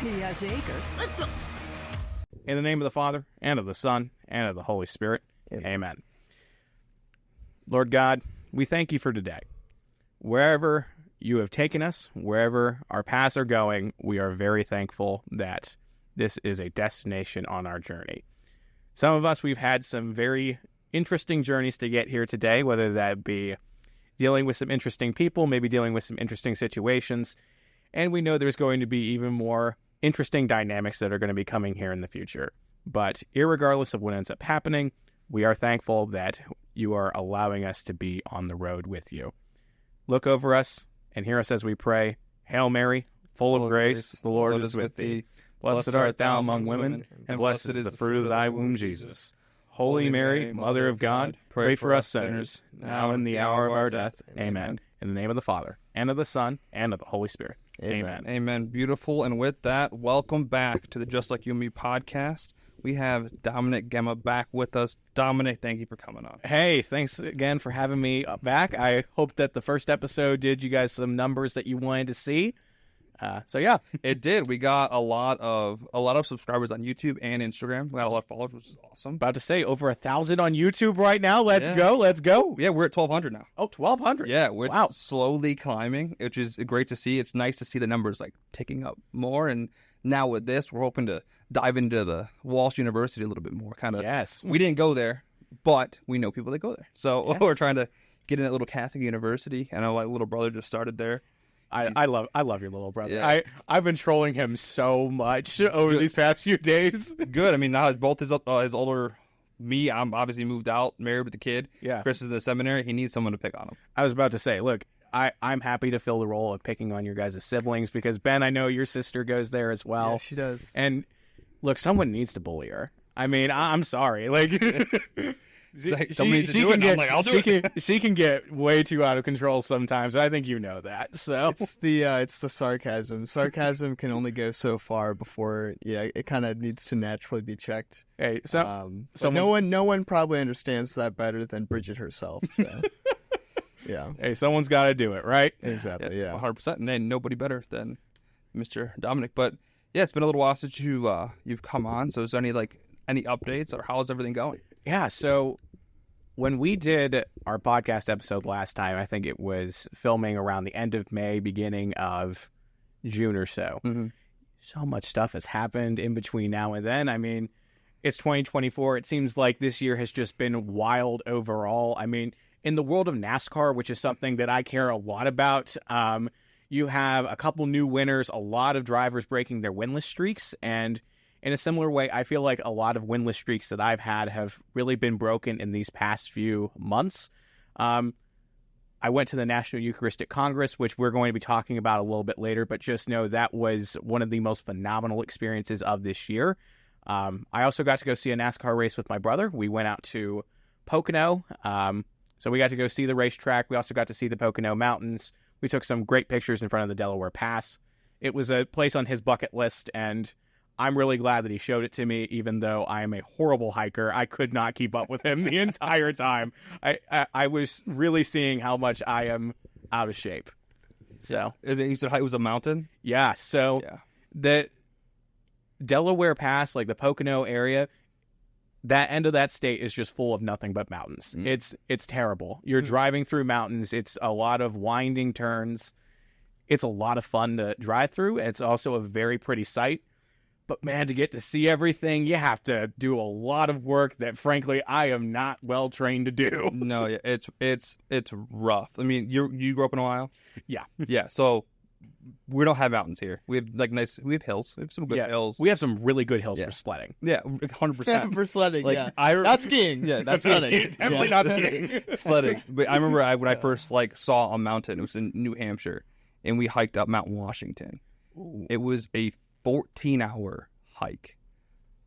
Yes, Acre. Let's go. In the name of the Father, and of the Son, and of the Holy Spirit. Amen. Lord God, we thank you for today. Wherever you have taken us, wherever our paths are going, we are very thankful that this is a destination on our journey. Some of us, we've had some very interesting journeys to get here today, whether that be dealing with some interesting people, maybe dealing with some interesting situations, and we know there's going to be even more interesting dynamics that are going to be coming here in the future. But irregardless of what ends up happening, we are thankful that you are allowing us to be on the road with you. Look over us and hear us as we pray. Hail Mary, full of grace, the Lord is with thee. Blessed art thou among women, and blessed is the fruit of thy womb, Jesus. Holy Mary, Mother of God, pray for us sinners, now and in the hour of our death. Amen. In the name of the Father, and of the Son, and of the Holy Spirit. Amen. Amen. Beautiful. And with that, welcome back to the Just Like You and Me podcast. We have Dominic Gemma back with us. Dominic, thank you for coming on. Hey, thanks again for having me back. I hope that the first episode did you guys some numbers that you wanted to see. So yeah, it did. We got a lot of subscribers on YouTube and Instagram. We got a lot of followers, which is awesome. About to say over 1,000 on YouTube right now. Let's go. Yeah, we're at 1,200 now. Oh, 1,200. Yeah, we're slowly climbing, which is great to see. It's nice to see the numbers like ticking up more. And now with this, we're hoping to dive into the Walsh University a little bit more. Kind of. Yes. We didn't go there, but we know people that go there. So we're trying to get in that little Catholic university. I know my little brother just started there. I love your little brother. Yeah. I've been trolling him so much over these past few days. Good. I mean, now both his older me, I'm obviously moved out, married with a kid. Yeah. Chris is in the seminary. He needs someone to pick on him. I was about to say, look, I'm happy to fill the role of picking on your guys' siblings because Ben, I know your sister goes there as well. Yeah, she does. And look, someone needs to bully her. I mean, I'm sorry, like. Somebody needs to do it. I'm like, I'll do it. She can get way too out of control sometimes. I think you know that. So it's the sarcasm. Sarcasm can only go so far before it kind of needs to naturally be checked. Hey, so no one probably understands that better than Bridget herself. So yeah. Hey, someone's got to do it, right? Exactly. Yeah. 100%. And then nobody better than Mr. Dominic. But yeah, it's been a little while since you've come on. So is there any updates or how's everything going? Yeah, so when we did our podcast episode last time, I think it was filming around the end of May, beginning of June or so. Mm-hmm. So much stuff has happened in between now and then. I mean, it's 2024. It seems like this year has just been wild overall. I mean, in the world of NASCAR, which is something that I care a lot about, you have a couple new winners, a lot of drivers breaking their winless streaks, and in a similar way, I feel like a lot of winless streaks that I've had have really been broken in these past few months. I went to the National Eucharistic Congress, which we're going to be talking about a little bit later, but just know that was one of the most phenomenal experiences of this year. I also got to go see a NASCAR race with my brother. We went out to Pocono, so we got to go see the racetrack. We also got to see the Pocono Mountains. We took some great pictures in front of the Delaware Pass. It was a place on his bucket list, and I'm really glad that he showed it to me, even though I am a horrible hiker. I could not keep up with him the entire time. I was really seeing how much I am out of shape. So, You said it was a mountain? Yeah. So the Delaware Pass, like the Pocono area, that end of that state is just full of nothing but mountains. Mm. It's terrible. You're driving through mountains. It's a lot of winding turns. It's a lot of fun to drive through. And it's also a very pretty sight. But man, to get to see everything, you have to do a lot of work that, frankly, I am not well trained to do. No, yeah, it's rough. I mean, you grew up in Ohio? Yeah, yeah. So we don't have mountains here. We have we have hills. We have some good hills. We have some really good hills for sledding. Yeah, 100%. For sledding. Like, not skiing. Yeah, that's sledding. Definitely not skiing. Sledding. But I remember when I first saw a mountain. It was in New Hampshire, and we hiked up Mount Washington. Ooh. It was a 14-hour hike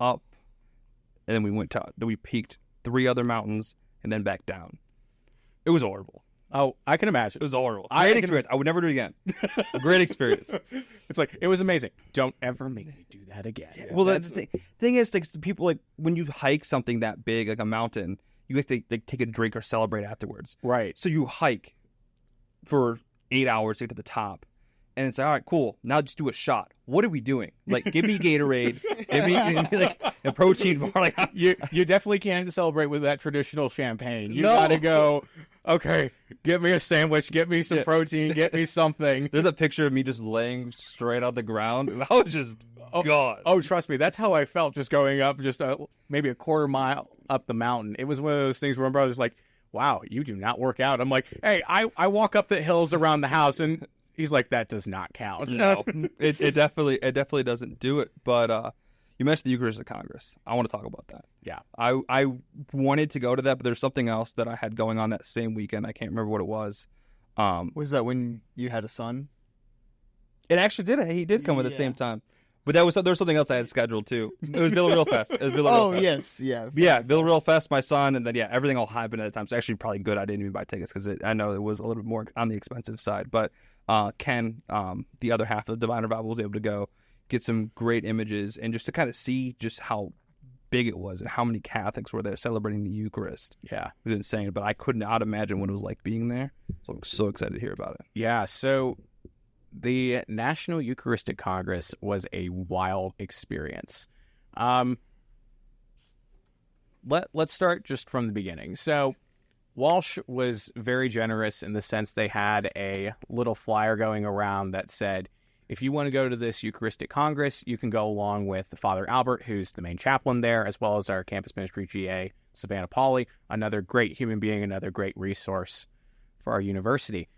up, and then we peaked 3 other mountains and then back down. It was horrible. Oh, I can imagine. It was horrible. Great experience. I would never do it again. Great experience. It's like, it was amazing. Don't ever make me do that again. Yeah, well, that's the thing is, like, people, like, when you hike something that big, like a mountain, you have to take a drink or celebrate afterwards. Right. So you hike for 8 hours to get to the top. And it's like, all right, cool. Now just do a shot. What are we doing? Like, give me Gatorade, give me like a protein bar. Like, You definitely can't celebrate with that traditional champagne. You No. gotta go, okay, get me a sandwich, get me some protein, get me something. there's a picture of me just laying straight on the ground. And I was just gone. Oh, trust me, that's how I felt just going up maybe a quarter mile up the mountain. It was one of those things where my brother's like, wow, you do not work out. I'm like, hey, I walk up the hills around the house, and he's like, that does not count. No, it definitely doesn't do it. But you mentioned the Eucharistic Congress. I want to talk about that. Yeah. I wanted to go to that, but there's something else that I had going on that same weekend. I can't remember what it was. Was that when you had a son? It actually did. He did come at the same time. But there was something else I had scheduled too. It was Villarreal Fest. Yes, yeah. Yeah, Villarreal Fest, my son, and then everything all happened at the time. It's actually probably good I didn't even buy tickets because I know it was a little bit more on the expensive side. But Ken, the other half of Divine Revival, was able to go get some great images and just to kind of see just how big it was and how many Catholics were there celebrating the Eucharist. Yeah. It was insane, but I could not imagine what it was like being there. So I'm so excited to hear about it. Yeah, so the National Eucharistic Congress was a wild experience. Let's start just from the beginning. So Walsh was very generous in the sense they had a little flyer going around that said, if you want to go to this Eucharistic Congress, you can go along with Father Albert, who's the main chaplain there, as well as our campus ministry GA, Savannah Pauley, another great human being, another great resource for our university.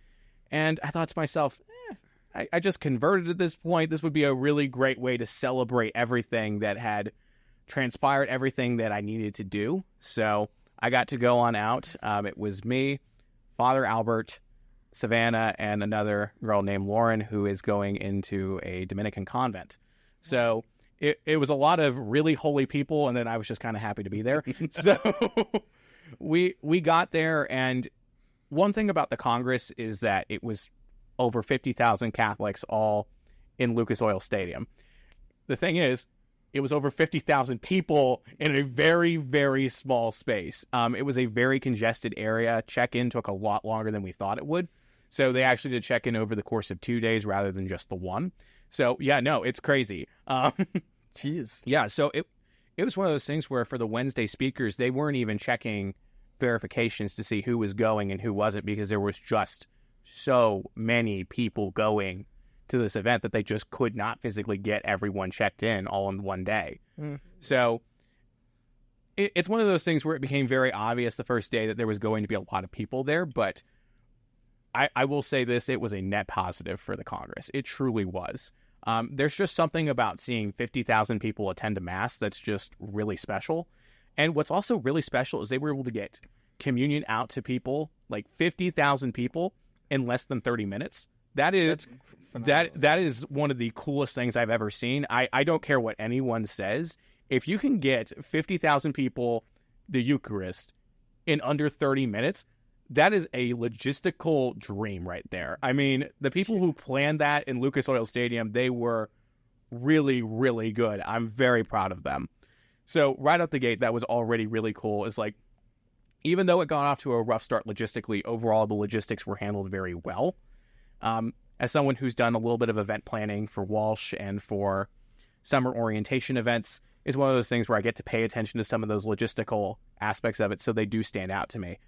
And I thought to myself, I just converted at this point. This would be a really great way to celebrate everything that had transpired, everything that I needed to do. So I got to go on out. It was me, Father Albert, Savannah, and another girl named Lauren who is going into a Dominican convent. So it was a lot of really holy people, and then I was just kind of happy to be there. So we got there, and one thing about the Congress is that it was over 50,000 Catholics all in Lucas Oil Stadium. The thing is, it was over 50,000 people in a very, very small space. It was a very congested area. Check-in took a lot longer than we thought it would. So they actually did check-in over the course of 2 days rather than just the one. So, yeah, no, it's crazy. Jeez. Yeah, so it was one of those things where for the Wednesday speakers, they weren't even checking verifications to see who was going and who wasn't because there was just so many people going to this event that they just could not physically get everyone checked in all in one day. So it's one of those things where it became very obvious the first day that there was going to be a lot of people there, but I will say this, it was a net positive for the Congress. It truly was. There's just something about seeing 50,000 people attend a Mass that's just really special. And what's also really special is they were able to get communion out to people, like 50,000 people, in less than 30 minutes. That is one of the coolest things I've ever seen. I don't care what anyone says. If you can get 50,000 people the Eucharist in under 30 minutes, that is a logistical dream right there. I mean, the people who planned that in Lucas Oil Stadium, they were really, really good. I'm very proud of them. So right out the gate, that was already really cool. It's like, even though it got off to a rough start logistically, overall the logistics were handled very well. As someone who's done a little bit of event planning for Walsh and for summer orientation events, it's one of those things where I get to pay attention to some of those logistical aspects of it, so they do stand out to me.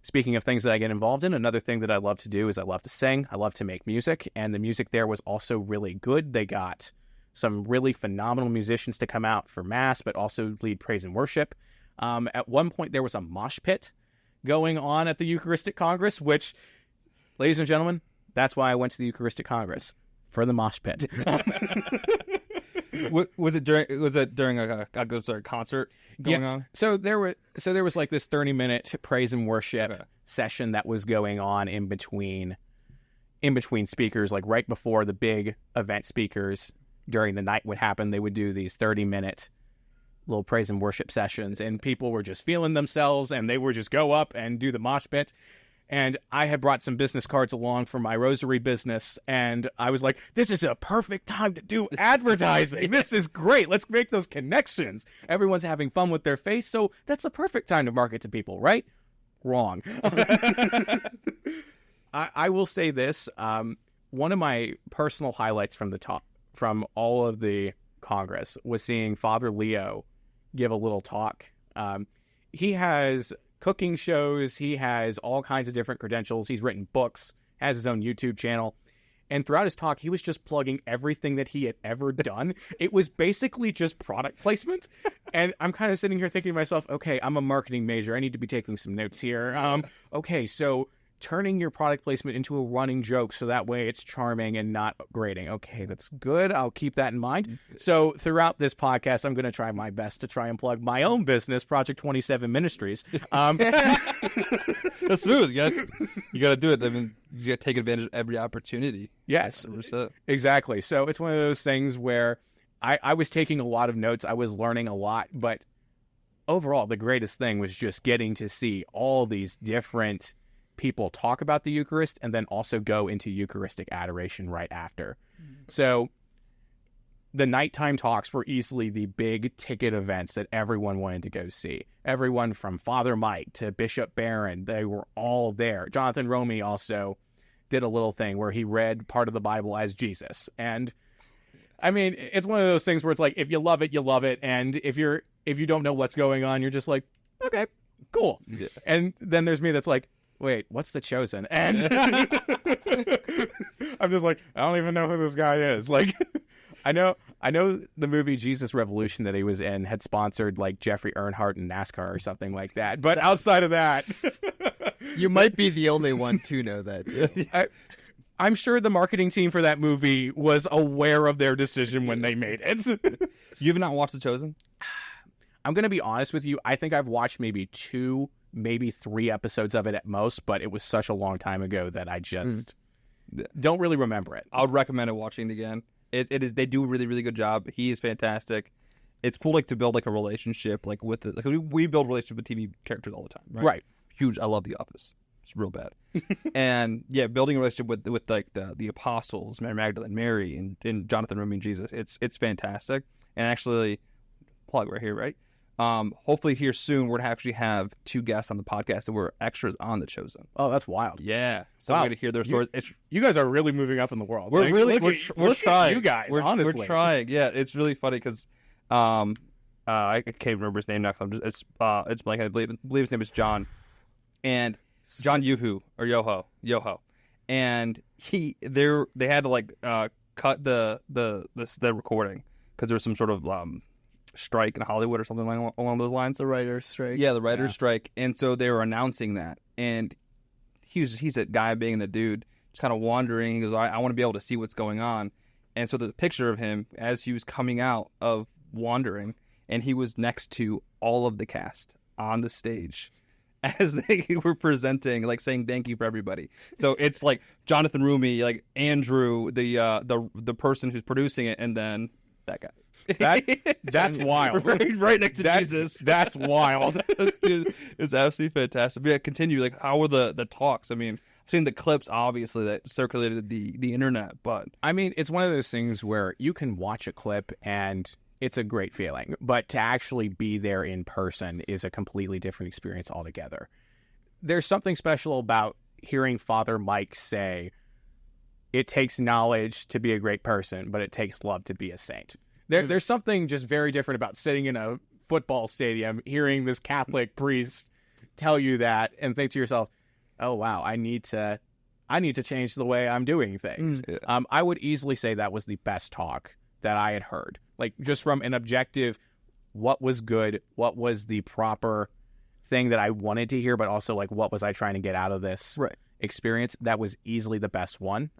Speaking of things that I get involved in, another thing that I love to do is I love to sing. I love to make music, and the music there was also really good. They got some really phenomenal musicians to come out for Mass, but also lead praise and worship. At one point, there was a mosh pit going on at the Eucharistic Congress, which, ladies and gentlemen, that's why I went to the Eucharistic Congress, for the mosh pit. Was it during a concert going on? So there was like this 30-minute praise and worship session that was going on in between speakers, like right before the big event speakers during the night would happen. They would do these 30-minute little praise and worship sessions, and people were just feeling themselves, and they would just go up and do the mosh pit. And I had brought some business cards along for my Rosary business, and I was like, this is a perfect time to do advertising. This is great. Let's make those connections. Everyone's having fun with their face, so that's a perfect time to market to people, right? Wrong. I will say this. one of my personal highlights from all of the Congress was seeing Father Leo give a little talk. He has cooking shows. He has all kinds of different credentials. He's written books, has his own YouTube channel. And throughout his talk, he was just plugging everything that he had ever done. It was basically just product placement. And I'm kind of sitting here thinking to myself, okay, I'm a marketing major. I need to be taking some notes here. Okay, so turning your product placement into a running joke so that way it's charming and not grating. Okay, that's good. I'll keep that in mind. So throughout this podcast, I'm going to try my best to try and plug my own business, Project 27 Ministries. That's smooth. You got to do it. I mean, you got to take advantage of every opportunity. Yes, 100%. Exactly. So it's one of those things where I was taking a lot of notes. I was learning a lot, but overall, the greatest thing was just getting to see all these different people talk about the Eucharist and then also go into Eucharistic adoration right after. So the nighttime talks were easily the big ticket events that everyone wanted to go see. Everyone from Father Mike to Bishop Barron, they were all there. Jonathan Romy also did a little thing where he read part of the Bible as Jesus. And I mean, it's one of those things where it's like, if you love it, you love it. And if you don't know what's going on, you're just like, okay, cool. Yeah. And then there's me that's like, wait, what's The Chosen? And I'm just like, I don't even know who this guy is. Like, I know the movie Jesus Revolution that he was in had sponsored like Jeffrey Earnhardt and NASCAR or something like that. But outside of that, you might be the only one to know that too. I'm sure the marketing team for that movie was aware of their decision when they made it. You have not watched The Chosen? I'm going to be honest with you. I think I've watched maybe 2, maybe 3 episodes of it at most, but it was such a long time ago that I just don't really remember it. I would recommend watching it again. It is. They do a really, really good job. He is fantastic. It's cool, like, to build like a relationship, like with it, because we build relationships with TV characters all the time, right? Right. Huge. I love The Office. It's real bad. And yeah, building a relationship with like the apostles, Mary Magdalene, Mary, and Jonathan Romy and Jesus. It's fantastic. And actually, plug right here, right? Hopefully here soon we're gonna actually have 2 guests on the podcast that were extras on The Chosen. Oh, that's wild. Yeah. So wow. we're gonna hear their stories. You guys are really moving up in the world. We're really we're trying. You guys, we're honestly, trying. Yeah, it's really funny because I can't remember his name now. It's blank. I believe his name is John, and John Yoho, and they had to like cut the recording because there was some sort of strike in Hollywood or something along those lines. The writer's strike. Yeah, the writer's strike. And so they were announcing that. And he's a guy being the dude, just kind of wandering. He goes, I want to be able to see what's going on. And so the picture of him as he was coming out of wandering, and he was next to all of the cast on the stage as they were presenting, like saying thank you for everybody. So it's like Jonathan Romy, like Andrew, the person who's producing it, and then that guy. That's wild. Right next to Jesus. That's wild. Dude, it's absolutely fantastic. But yeah, continue. Like, how were the talks? I mean, I've seen the clips, obviously, that circulated the internet, but I mean, it's one of those things where you can watch a clip and it's a great feeling, but to actually be there in person is a completely different experience altogether. There's something special about hearing Father Mike say, it takes knowledge to be a great person, but it takes love to be a saint. There's something just very different about sitting in a football stadium, hearing this Catholic priest tell you that, and think to yourself, "Oh wow, I need to change the way I'm doing things." Yeah. I would easily say that was the best talk that I had heard. Like, just from an objective, what was good, what was the proper thing that I wanted to hear, but also like what was I trying to get out of this experience? That was easily the best one.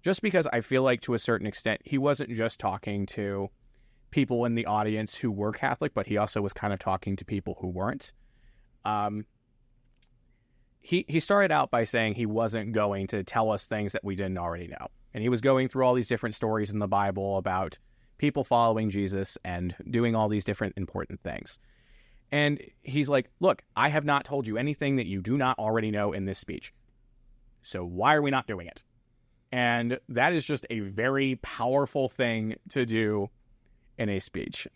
Just because I feel like to a certain extent, he wasn't just talking to people in the audience who were Catholic, but he also was kind of talking to people who weren't. He started out by saying he wasn't going to tell us things that we didn't already know. And he was going through all these different stories in the Bible about people following Jesus and doing all these different important things. And he's like, look, I have not told you anything that you do not already know in this speech. So why are we not doing it? And that is just a very powerful thing to do in a speech.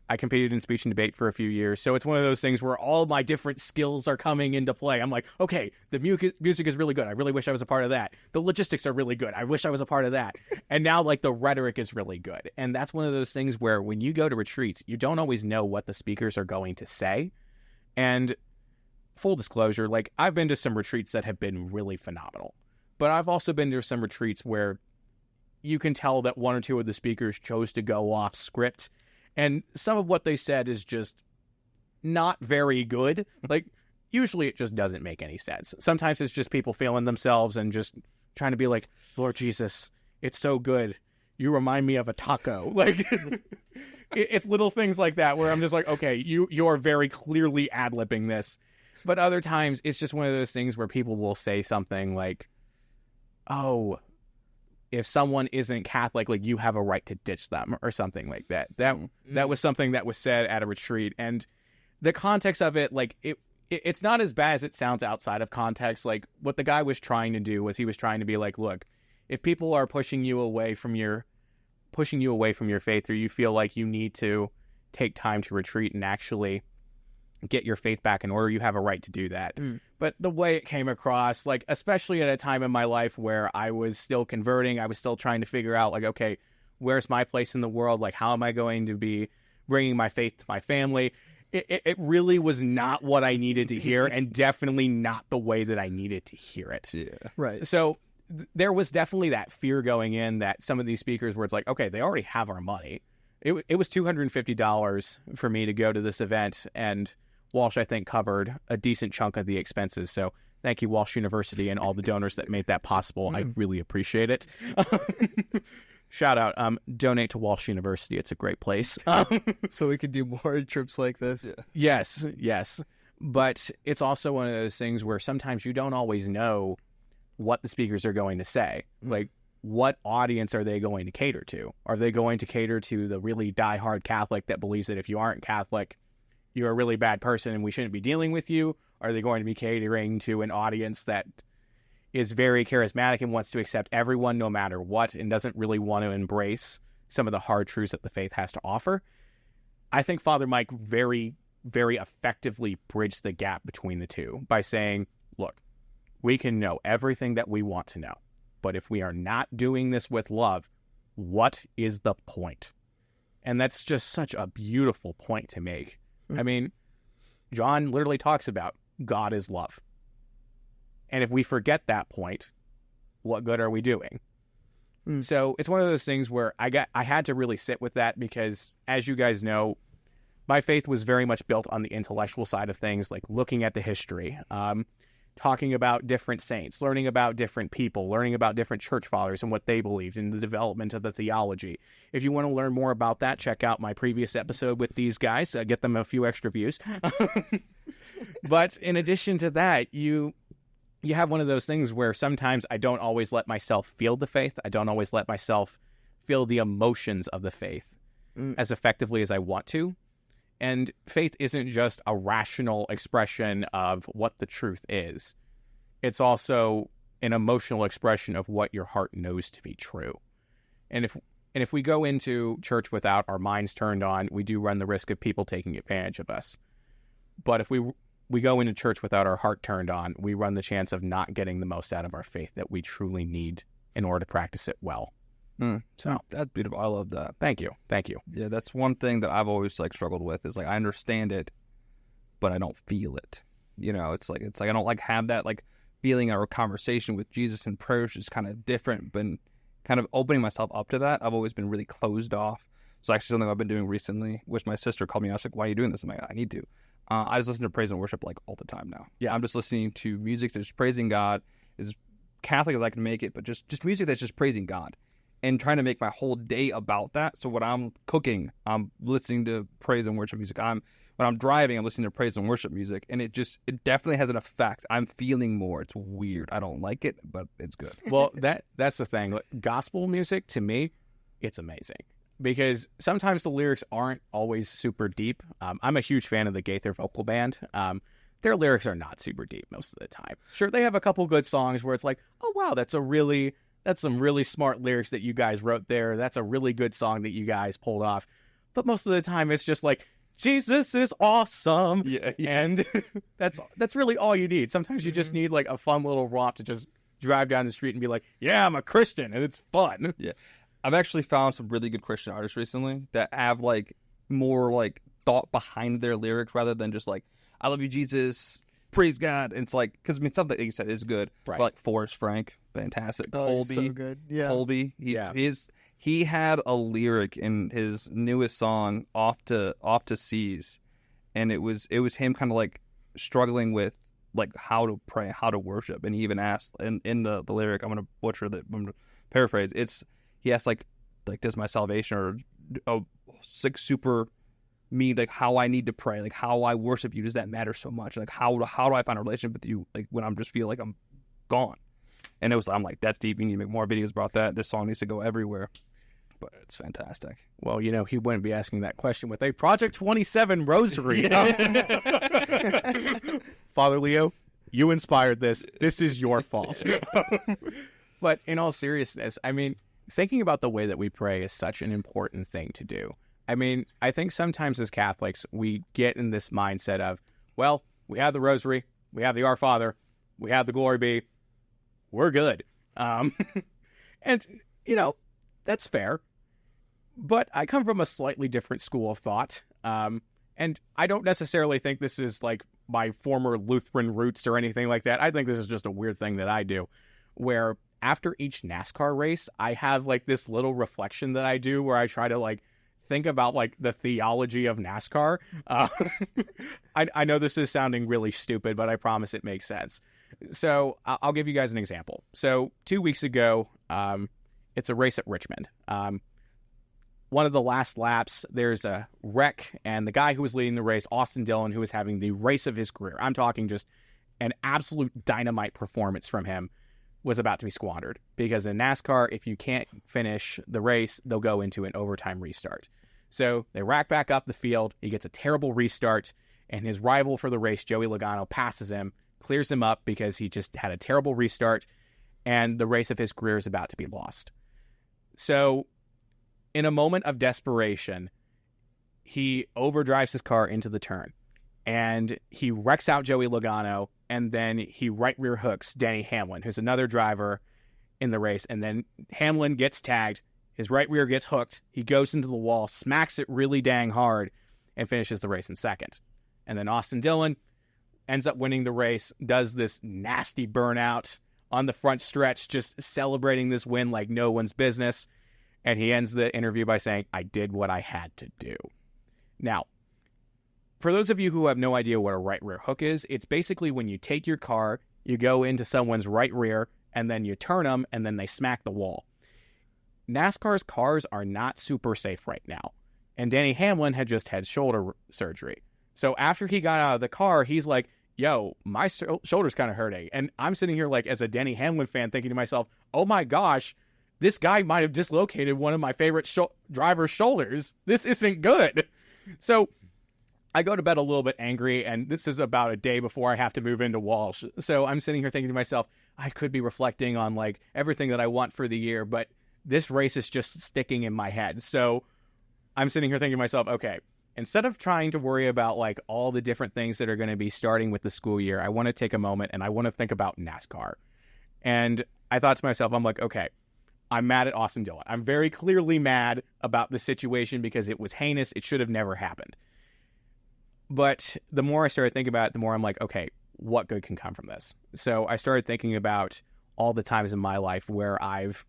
I competed in speech and debate for a few years. So it's one of those things where all my different skills are coming into play. I'm like, okay, the music is really good. I really wish I was a part of that. The logistics are really good. I wish I was a part of that. And now like the rhetoric is really good. And that's one of those things where when you go to retreats, you don't always know what the speakers are going to say. And full disclosure, like I've been to some retreats that have been really phenomenal, but I've also been to some retreats where you can tell that one or two of the speakers chose to go off script. And some of what they said is just not very good. Like, usually it just doesn't make any sense. Sometimes it's just people feeling themselves and just trying to be like, Lord Jesus, it's so good. You remind me of a taco. Like, it's little things like that where I'm just like, okay, you're very clearly ad-libbing this. But other times it's just one of those things where people will say something like, oh, if someone isn't Catholic, like you have a right to ditch them or something like that. That was something that was said at a retreat. And the context of it, like it's not as bad as it sounds outside of context. Like what the guy was trying to do was he was trying to be like, look, if people are pushing you away from your faith, or you feel like you need to take time to retreat and actually get your faith back in order, you have a right to do that. But the way it came across, like especially at a time in my life where I was still converting, I was still trying to figure out like, okay, where's my place in the world? Like, how am I going to be bringing my faith to my family? It really was not what I needed to hear, and definitely not the way that I needed to hear it. Yeah. Right. So there was definitely that fear going in that some of these speakers where it's like, okay, they already have our money. It was $250 for me to go to this event, and Walsh, I think, covered a decent chunk of the expenses. So thank you, Walsh University, and all the donors that made that possible. I really appreciate it. Shout out. Donate to Walsh University. It's a great place. So we could do more trips like this. Yeah. Yes. But it's also one of those things where sometimes you don't always know what the speakers are going to say. Like, what audience are they going to cater to? Are they going to cater to the really diehard Catholic that believes that if you aren't Catholic, you're a really bad person and we shouldn't be dealing with you? Are they going to be catering to an audience that is very charismatic and wants to accept everyone no matter what, and doesn't really want to embrace some of the hard truths that the faith has to offer? I think Father Mike very, very effectively bridged the gap between the two by saying, look, we can know everything that we want to know, but if we are not doing this with love, what is the point? And that's just such a beautiful point to make. I mean, John literally talks about God is love. And if we forget that point, what good are we doing? So it's one of those things where I had to really sit with that because, as you guys know, my faith was very much built on the intellectual side of things, like looking at the history, talking about different saints, learning about different people, learning about different church fathers and what they believed in the development of the theology. If you want to learn more about that, check out my previous episode with these guys. Get them a few extra views. But in addition to that, you have one of those things where sometimes I don't always let myself feel the faith. I don't always let myself feel the emotions of the faith as effectively as I want to. And faith isn't just a rational expression of what the truth is. It's also an emotional expression of what your heart knows to be true. And if we go into church without our minds turned on, we do run the risk of people taking advantage of us. But if we go into church without our heart turned on, we run the chance of not getting the most out of our faith that we truly need in order to practice it well. So That's beautiful. I love that. Thank you. Yeah, that's one thing that I've always struggled with is I understand it, but I don't feel it. It's like I don't have that feeling or conversation with Jesus, and prayer is just kind of different. But kind of opening myself up to that, I've always been really closed off. So actually something I've been doing recently, which my sister called me. I was like, "Why are you doing this?" I'm like, "I need to." I just listen to praise and worship all the time now. Yeah, I'm just listening to music that's just praising God, as Catholic as I can make it, but just music that's just praising God. And trying to make my whole day about that. So when I'm cooking, I'm listening to praise and worship music. When I'm driving, I'm listening to praise and worship music. And it definitely has an effect. I'm feeling more. It's weird. I don't like it, but it's good. Well, that's the thing. Gospel music, to me, it's amazing. Because sometimes the lyrics aren't always super deep. I'm a huge fan of the Gaither Vocal Band. Their lyrics are not super deep most of the time. Sure, they have a couple good songs where it's like, oh, wow, that's some really smart lyrics that you guys wrote there. That's a really good song that you guys pulled off. But most of the time it's just like, Jesus is awesome. Yeah. And that's really all you need. Sometimes you just need like a fun little romp to just drive down the street and be like, yeah, I'm a Christian, and it's fun. Yeah. I've actually found some really good Christian artists recently that have like more like thought behind their lyrics rather than just like, I love you, Jesus, praise God. And it's like, because I mean, something like you said is good. Right. But, like Forrest Frank, fantastic. Oh, Colby, so good. Yeah. Colby, he had a lyric in his newest song, Off to Seas, and it was him kind of like struggling with like how to pray, how to worship, and he even asked in the lyric, I'm gonna butcher that, I'm gonna paraphrase. He asked like does my salvation or super me like how I need to pray, like how I worship you, does that matter so much? Like how do I find a relationship with you, like when I'm just feel like I'm gone? And I'm like, that's deep. You need to make more videos about that. This song needs to go everywhere. But it's fantastic. Well, you know, he wouldn't be asking that question with a Project 27 Rosary. Father Leo, you inspired this. This is your fault. But in all seriousness, I mean, thinking about the way that we pray is such an important thing to do. I mean, I think sometimes as Catholics, we get in this mindset of, well, we have the Rosary, we have the Our Father, we have the Glory Be, we're good. And, you know, that's fair. But I come from a slightly different school of thought. And I don't necessarily think this is like my former Lutheran roots or anything like that. I think this is just a weird thing that I do, where after each NASCAR race, I have like this little reflection that I do where I try to like think about like the theology of NASCAR. I know this is sounding really stupid, but I promise it makes sense. So I'll give you guys an example. So 2 weeks ago, it's a race at Richmond. One of the last laps, there's a wreck, and the guy who was leading the race, Austin Dillon, who was having the race of his career, I'm talking just an absolute dynamite performance from him, was about to be squandered. Because in NASCAR, if you can't finish the race, they'll go into an overtime restart. So they rack back up the field, he gets a terrible restart, and his rival for the race, Joey Logano, passes him, clears him up because he just had a terrible restart, and the race of his career is about to be lost. So in a moment of desperation, he overdrives his car into the turn, and he wrecks out Joey Logano, and then he right rear hooks Denny Hamlin, who's another driver in the race, and then Hamlin gets tagged, his right rear gets hooked, he goes into the wall, smacks it really dang hard, and finishes the race in second. And then Austin Dillon ends up winning the race, does this nasty burnout on the front stretch, just celebrating this win like no one's business. And he ends the interview by saying, I did what I had to do. Now, for those of you who have no idea what a right rear hook is, it's basically when you take your car, you go into someone's right rear, and then you turn them, and then they smack the wall. NASCAR's cars are not super safe right now. And Denny Hamlin had just had shoulder surgery. So after he got out of the car, he's like, yo, my shoulder's kind of hurting. And I'm sitting here like as a Denny Hamlin fan thinking to myself, oh my gosh, this guy might have dislocated one of my favorite driver's shoulders. This isn't good. So I go to bed a little bit angry, and this is about a day before I have to move into Walsh. So I'm sitting here thinking to myself, I could be reflecting on like everything that I want for the year, but this race is just sticking in my head. So I'm sitting here thinking to myself, okay, instead of trying to worry about like all the different things that are going to be starting with the school year, I want to take a moment and I want to think about NASCAR. And I thought to myself, I'm like, okay, I'm mad at Austin Dillon. I'm very clearly mad about the situation because it was heinous. It should have never happened. But the more I started thinking about it, the more I'm like, okay, what good can come from this? So I started thinking about all the times in my life where I've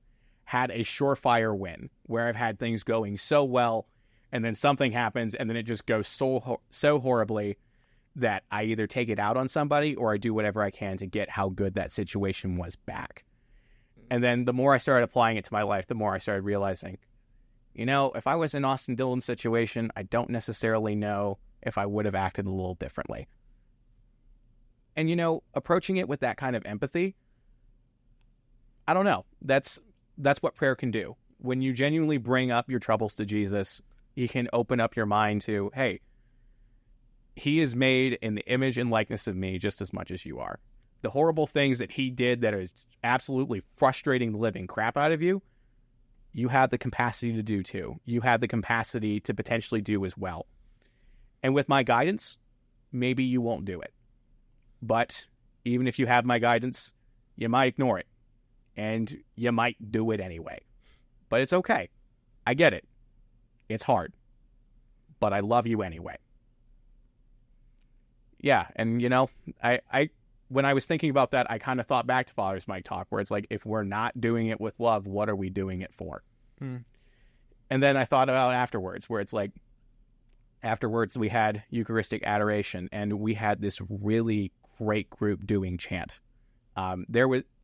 had a surefire win, where I've had things going so well, and then something happens, and then it just goes so horribly that I either take it out on somebody or I do whatever I can to get how good that situation was back. And then the more I started applying it to my life, the more I started realizing, you know, if I was in Austin Dillon's situation, I don't necessarily know if I would have acted a little differently. And, you know, approaching it with that kind of empathy, I don't know. That's what prayer can do. When you genuinely bring up your troubles to Jesus, he can open up your mind to, hey, he is made in the image and likeness of me just as much as you are. The horrible things that he did that is absolutely frustrating the living crap out of you, you have the capacity to do too. You have the capacity to potentially do as well. And with my guidance, maybe you won't do it. But even if you have my guidance, you might ignore it. And you might do it anyway. But it's okay. I get it. It's hard. But I love you anyway. Yeah, and I when I was thinking about that, I kind of thought back to Father's Mike Talk, where it's like, if we're not doing it with love, what are we doing it for? And then I thought about afterwards, where it's like, afterwards we had Eucharistic adoration, and we had this really great group doing chant. I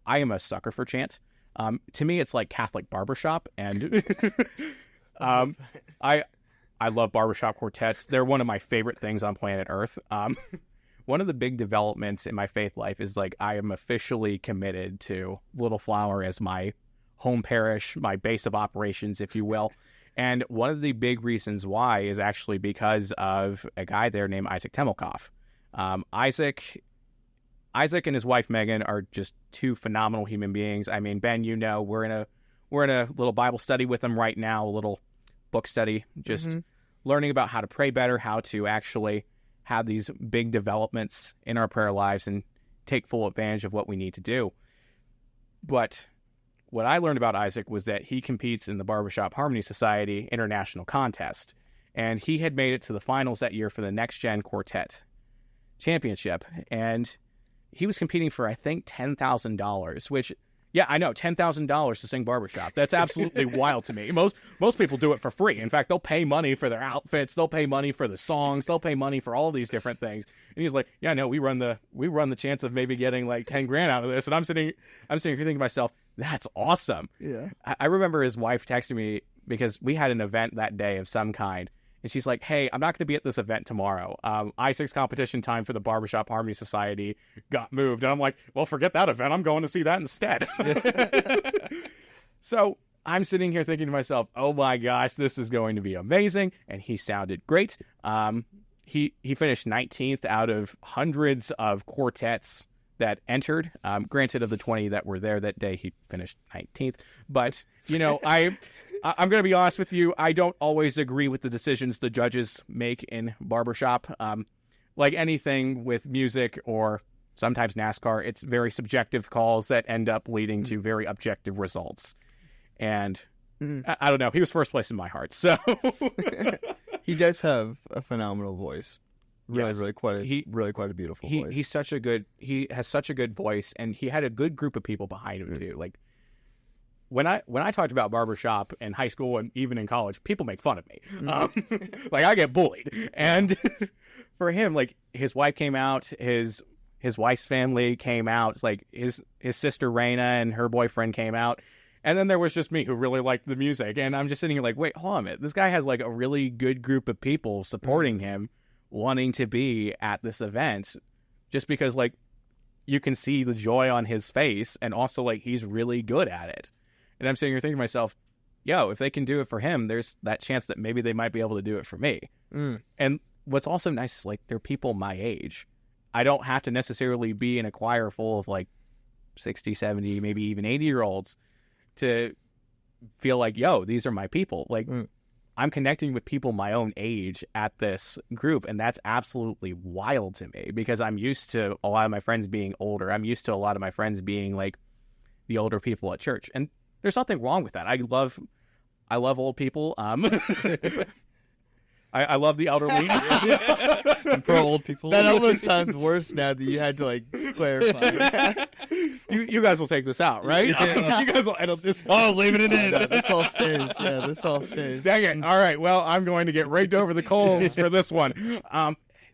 am a sucker for chant. To me, it's like Catholic barbershop, and I love barbershop quartets. They're one of my favorite things on planet Earth. One of the big developments in my faith life is like, I am officially committed to Little Flower as my home parish, my base of operations, if you will. And one of the big reasons why is actually because of a guy there named Isaac Temelkoff. Isaac and his wife Megan are just two phenomenal human beings. I mean, Ben, we're in a little Bible study with them right now, a little book study, just learning about how to pray better, how to actually have these big developments in our prayer lives and take full advantage of what we need to do. But what I learned about Isaac was that he competes in the Barbershop Harmony Society International Contest, and he had made it to the finals that year for the Next Gen Quartet Championship, and he was competing for, I think, $10,000, which, yeah, I know, $10,000 to sing barbershop. That's absolutely wild to me. Most people do it for free. In fact, they'll pay money for their outfits. They'll pay money for the songs. They'll pay money for all these different things. And he's like, yeah, no, we run the chance of maybe getting like 10 grand out of this. And I'm sitting here thinking to myself, that's awesome. Yeah. I remember his wife texting me because we had an event that day of some kind. And she's like, hey, I'm not going to be at this event tomorrow. Isaac's competition time for the Barbershop Harmony Society got moved. And I'm like, well, forget that event. I'm going to see that instead. So I'm sitting here thinking to myself, oh my gosh, this is going to be amazing. And he sounded great. He finished 19th out of hundreds of quartets that entered. Granted, of the 20 that were there that day, he finished 19th. But, I'm going to be honest with you. I don't always agree with the decisions the judges make in barbershop. Like anything with music or sometimes NASCAR, it's very subjective calls that end up leading to very objective results. And I don't know. He was first place in my heart. So he does have a phenomenal voice. Yes. Really quite a beautiful voice. He has such a good voice, and he had a good group of people behind him too. Like, when I talked about barbershop in high school and even in college, people make fun of me. Like, I get bullied. And for him, like, his wife came out, his wife's family came out, like his sister Raina and her boyfriend came out. And then there was just me who really liked the music. And I'm just sitting here like, wait, hold on a minute. This guy has like a really good group of people supporting him, wanting to be at this event, just because like you can see the joy on his face, and also like he's really good at it. And I'm sitting here thinking to myself, yo, if they can do it for him, there's that chance that maybe they might be able to do it for me. And what's also nice is like they're people my age. I don't have to necessarily be in a choir full of like 60, 70, maybe even 80-year-olds to feel like, yo, these are my people. Like, I'm connecting with people my own age at this group, and that's absolutely wild to me because I'm used to a lot of my friends being older. I'm used to a lot of my friends being like the older people at church, and there's nothing wrong with that. I love old people. I love the elderly. I'm pro old people. That almost sounds worse now that you had to like clarify. You guys will take this out, right? You guys will edit this. Oh, leaving it in. No, this all stays. Yeah, this all stays. Dang it! All right. Well, I'm going to get raked over the coals for this one.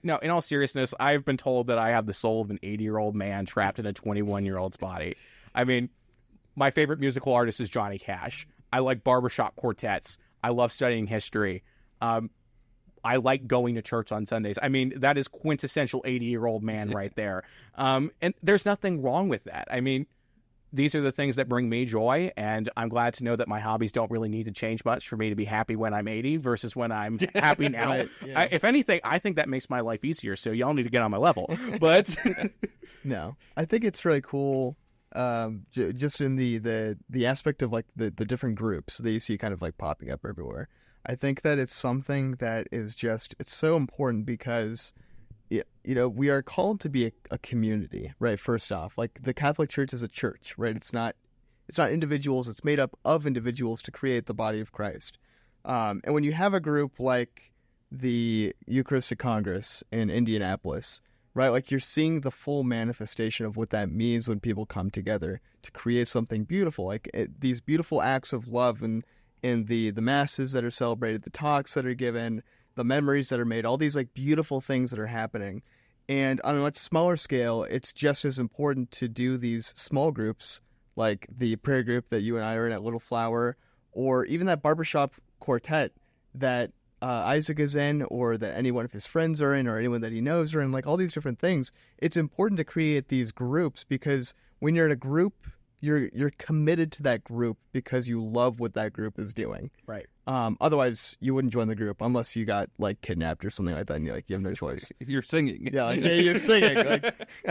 No, in all seriousness, I've been told that I have the soul of an 80-year-old man trapped in a 21-year-old's body. I mean, my favorite musical artist is Johnny Cash. I like barbershop quartets. I love studying history. I like going to church on Sundays. I mean, that is quintessential 80-year-old man right there. And there's nothing wrong with that. I mean, these are the things that bring me joy, and I'm glad to know that my hobbies don't really need to change much for me to be happy when I'm 80 versus when I'm happy now. Right, yeah. If anything, I think that makes my life easier, so y'all need to get on my level. But no, I think it's really cool just in the aspect of like the different groups that you see kind of like popping up everywhere. I think that it's something that is just, it's so important because, we are called to be a community, right? First off, like the Catholic Church is a church, right? It's not individuals. It's made up of individuals to create the body of Christ. And when you have a group like the Eucharistic Congress in Indianapolis, right? Like you're seeing the full manifestation of what that means when people come together to create something beautiful, like these beautiful acts of love and the masses that are celebrated, the talks that are given, the memories that are made, all these like beautiful things that are happening. And on a much smaller scale, it's just as important to do these small groups, like the prayer group that you and I are in at Little Flower, or even that barbershop quartet that Isaac is in, or that any one of his friends are in, or anyone that he knows are in, like all these different things. It's important to create these groups because when you're in a group, you're committed to that group because you love what that group is doing. Right. Otherwise, you wouldn't join the group unless you got like kidnapped or something like that, and you have no choice. You're singing. Yeah, like, you're singing.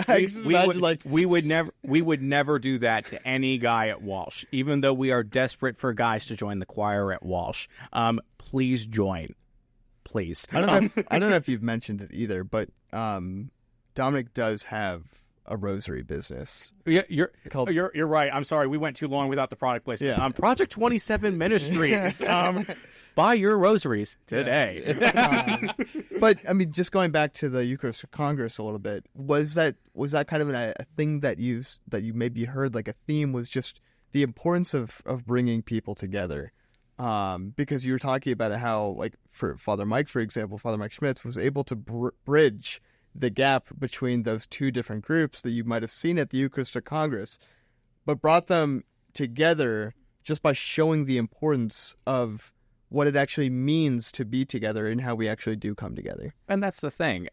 Like, we would never do that to any guy at Walsh, even though we are desperate for guys to join the choir at Walsh. Please join, please. I don't know if you've mentioned it either, but Dominic does have a rosary business. Yeah, you're right. I'm sorry, we went too long without the product placement. Yeah. Project 27 Ministries. Buy your rosaries today. Yeah. But I mean, just going back to the Eucharistic Congress a little bit, was that kind of a thing that you maybe heard, like a theme, was just the importance of bringing people together? Because you were talking about how, like, for Father Mike, for example, Father Mike Schmitz was able to bridge the gap between those two different groups that you might have seen at the Eucharistic Congress, but brought them together just by showing the importance of what it actually means to be together and how we actually do come together. And that's the thing.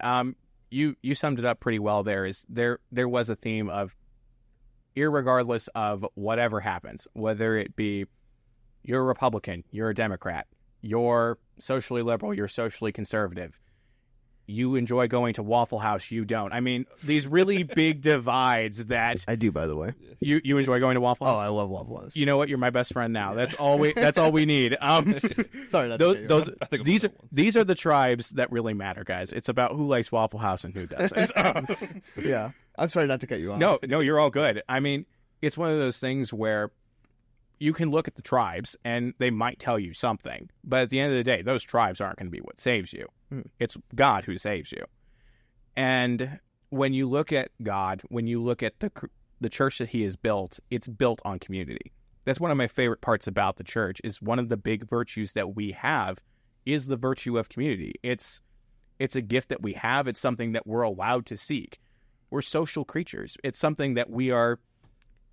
You summed it up pretty well there. There was a theme of, irregardless of whatever happens, whether it be you're a Republican, you're a Democrat, you're socially liberal, you're socially conservative, you enjoy going to Waffle House, you don't. I mean, these really big divides that I do, by the way. You enjoy going to Waffle House? Oh, I love Waffle House. You know what? You're my best friend now. That's all we need. Sorry, these are the tribes that really matter, guys. It's about who likes Waffle House and who doesn't. Yeah. I'm sorry not to cut you off. No, you're all good. I mean, it's one of those things where you can look at the tribes and they might tell you something, but at the end of the day, those tribes aren't going to be what saves you. It's God who saves you. And when you look at God, when you look at the church that he has built, it's built on community. That's one of my favorite parts about the church, is one of the big virtues that we have is the virtue of community. It's a gift that we have. It's something that we're allowed to seek. We're social creatures. It's something that we are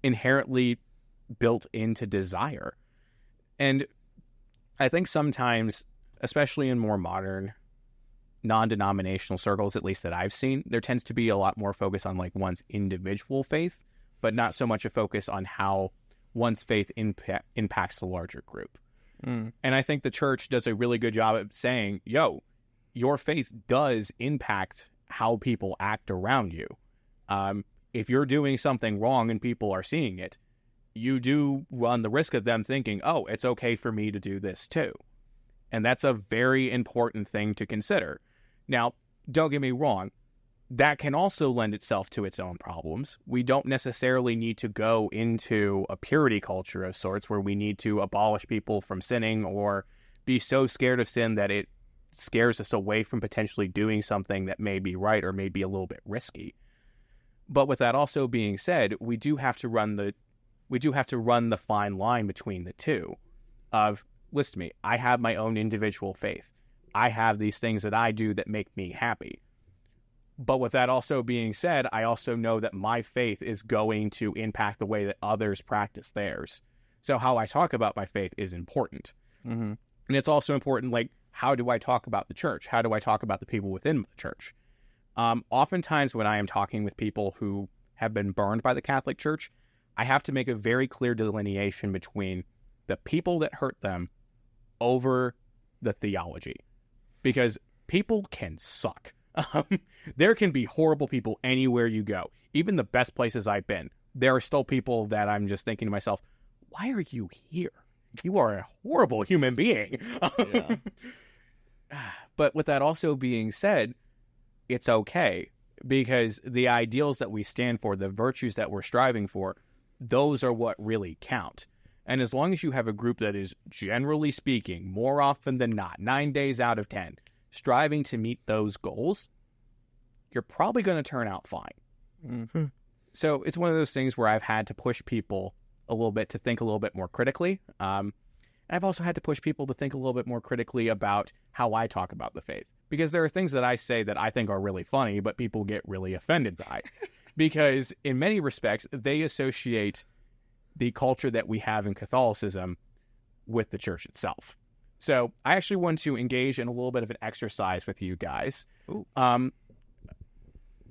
inherently built into desire. And I think sometimes, especially in more modern non-denominational circles, at least that I've seen, there tends to be a lot more focus on like one's individual faith, but not so much a focus on how one's faith impacts the larger group. And I think the church does a really good job of saying, yo, your faith does impact how people act around you. If you're doing something wrong and people are seeing it, you do run the risk of them thinking, oh, it's okay for me to do this too. And that's a very important thing to consider. Now, don't get me wrong, that can also lend itself to its own problems. We don't necessarily need to go into a purity culture of sorts where we need to abolish people from sinning or be so scared of sin that it scares us away from potentially doing something that may be right or may be a little bit risky. But with that also being said, we do have to run the fine line between the two of, listen to me, I have my own individual faith. I have these things that I do that make me happy. But with that also being said, I also know that my faith is going to impact the way that others practice theirs. So how I talk about my faith is important. And it's also important, like, how do I talk about the church? How do I talk about the people within the church? Oftentimes when I am talking with people who have been burned by the Catholic Church, I have to make a very clear delineation between the people that hurt them over the theology. Because people can suck. There can be horrible people anywhere you go. Even the best places I've been, there are still people that I'm just thinking to myself, why are you here? You are a horrible human being. Yeah. But with that also being said, it's okay, because the ideals that we stand for, the virtues that we're striving for, those are what really count. And as long as you have a group that is, generally speaking, more often than not, 9 days out of 10, striving to meet those goals, you're probably going to turn out fine. Mm-hmm. So it's one of those things where I've had to push people a little bit to think a little bit more critically. I've also had to push people to think a little bit more critically about how I talk about the faith. Because there are things that I say that I think are really funny, but people get really offended by. Because in many respects, they associate the culture that we have in Catholicism with the church itself. So I actually want to engage in a little bit of an exercise with you guys. Ooh.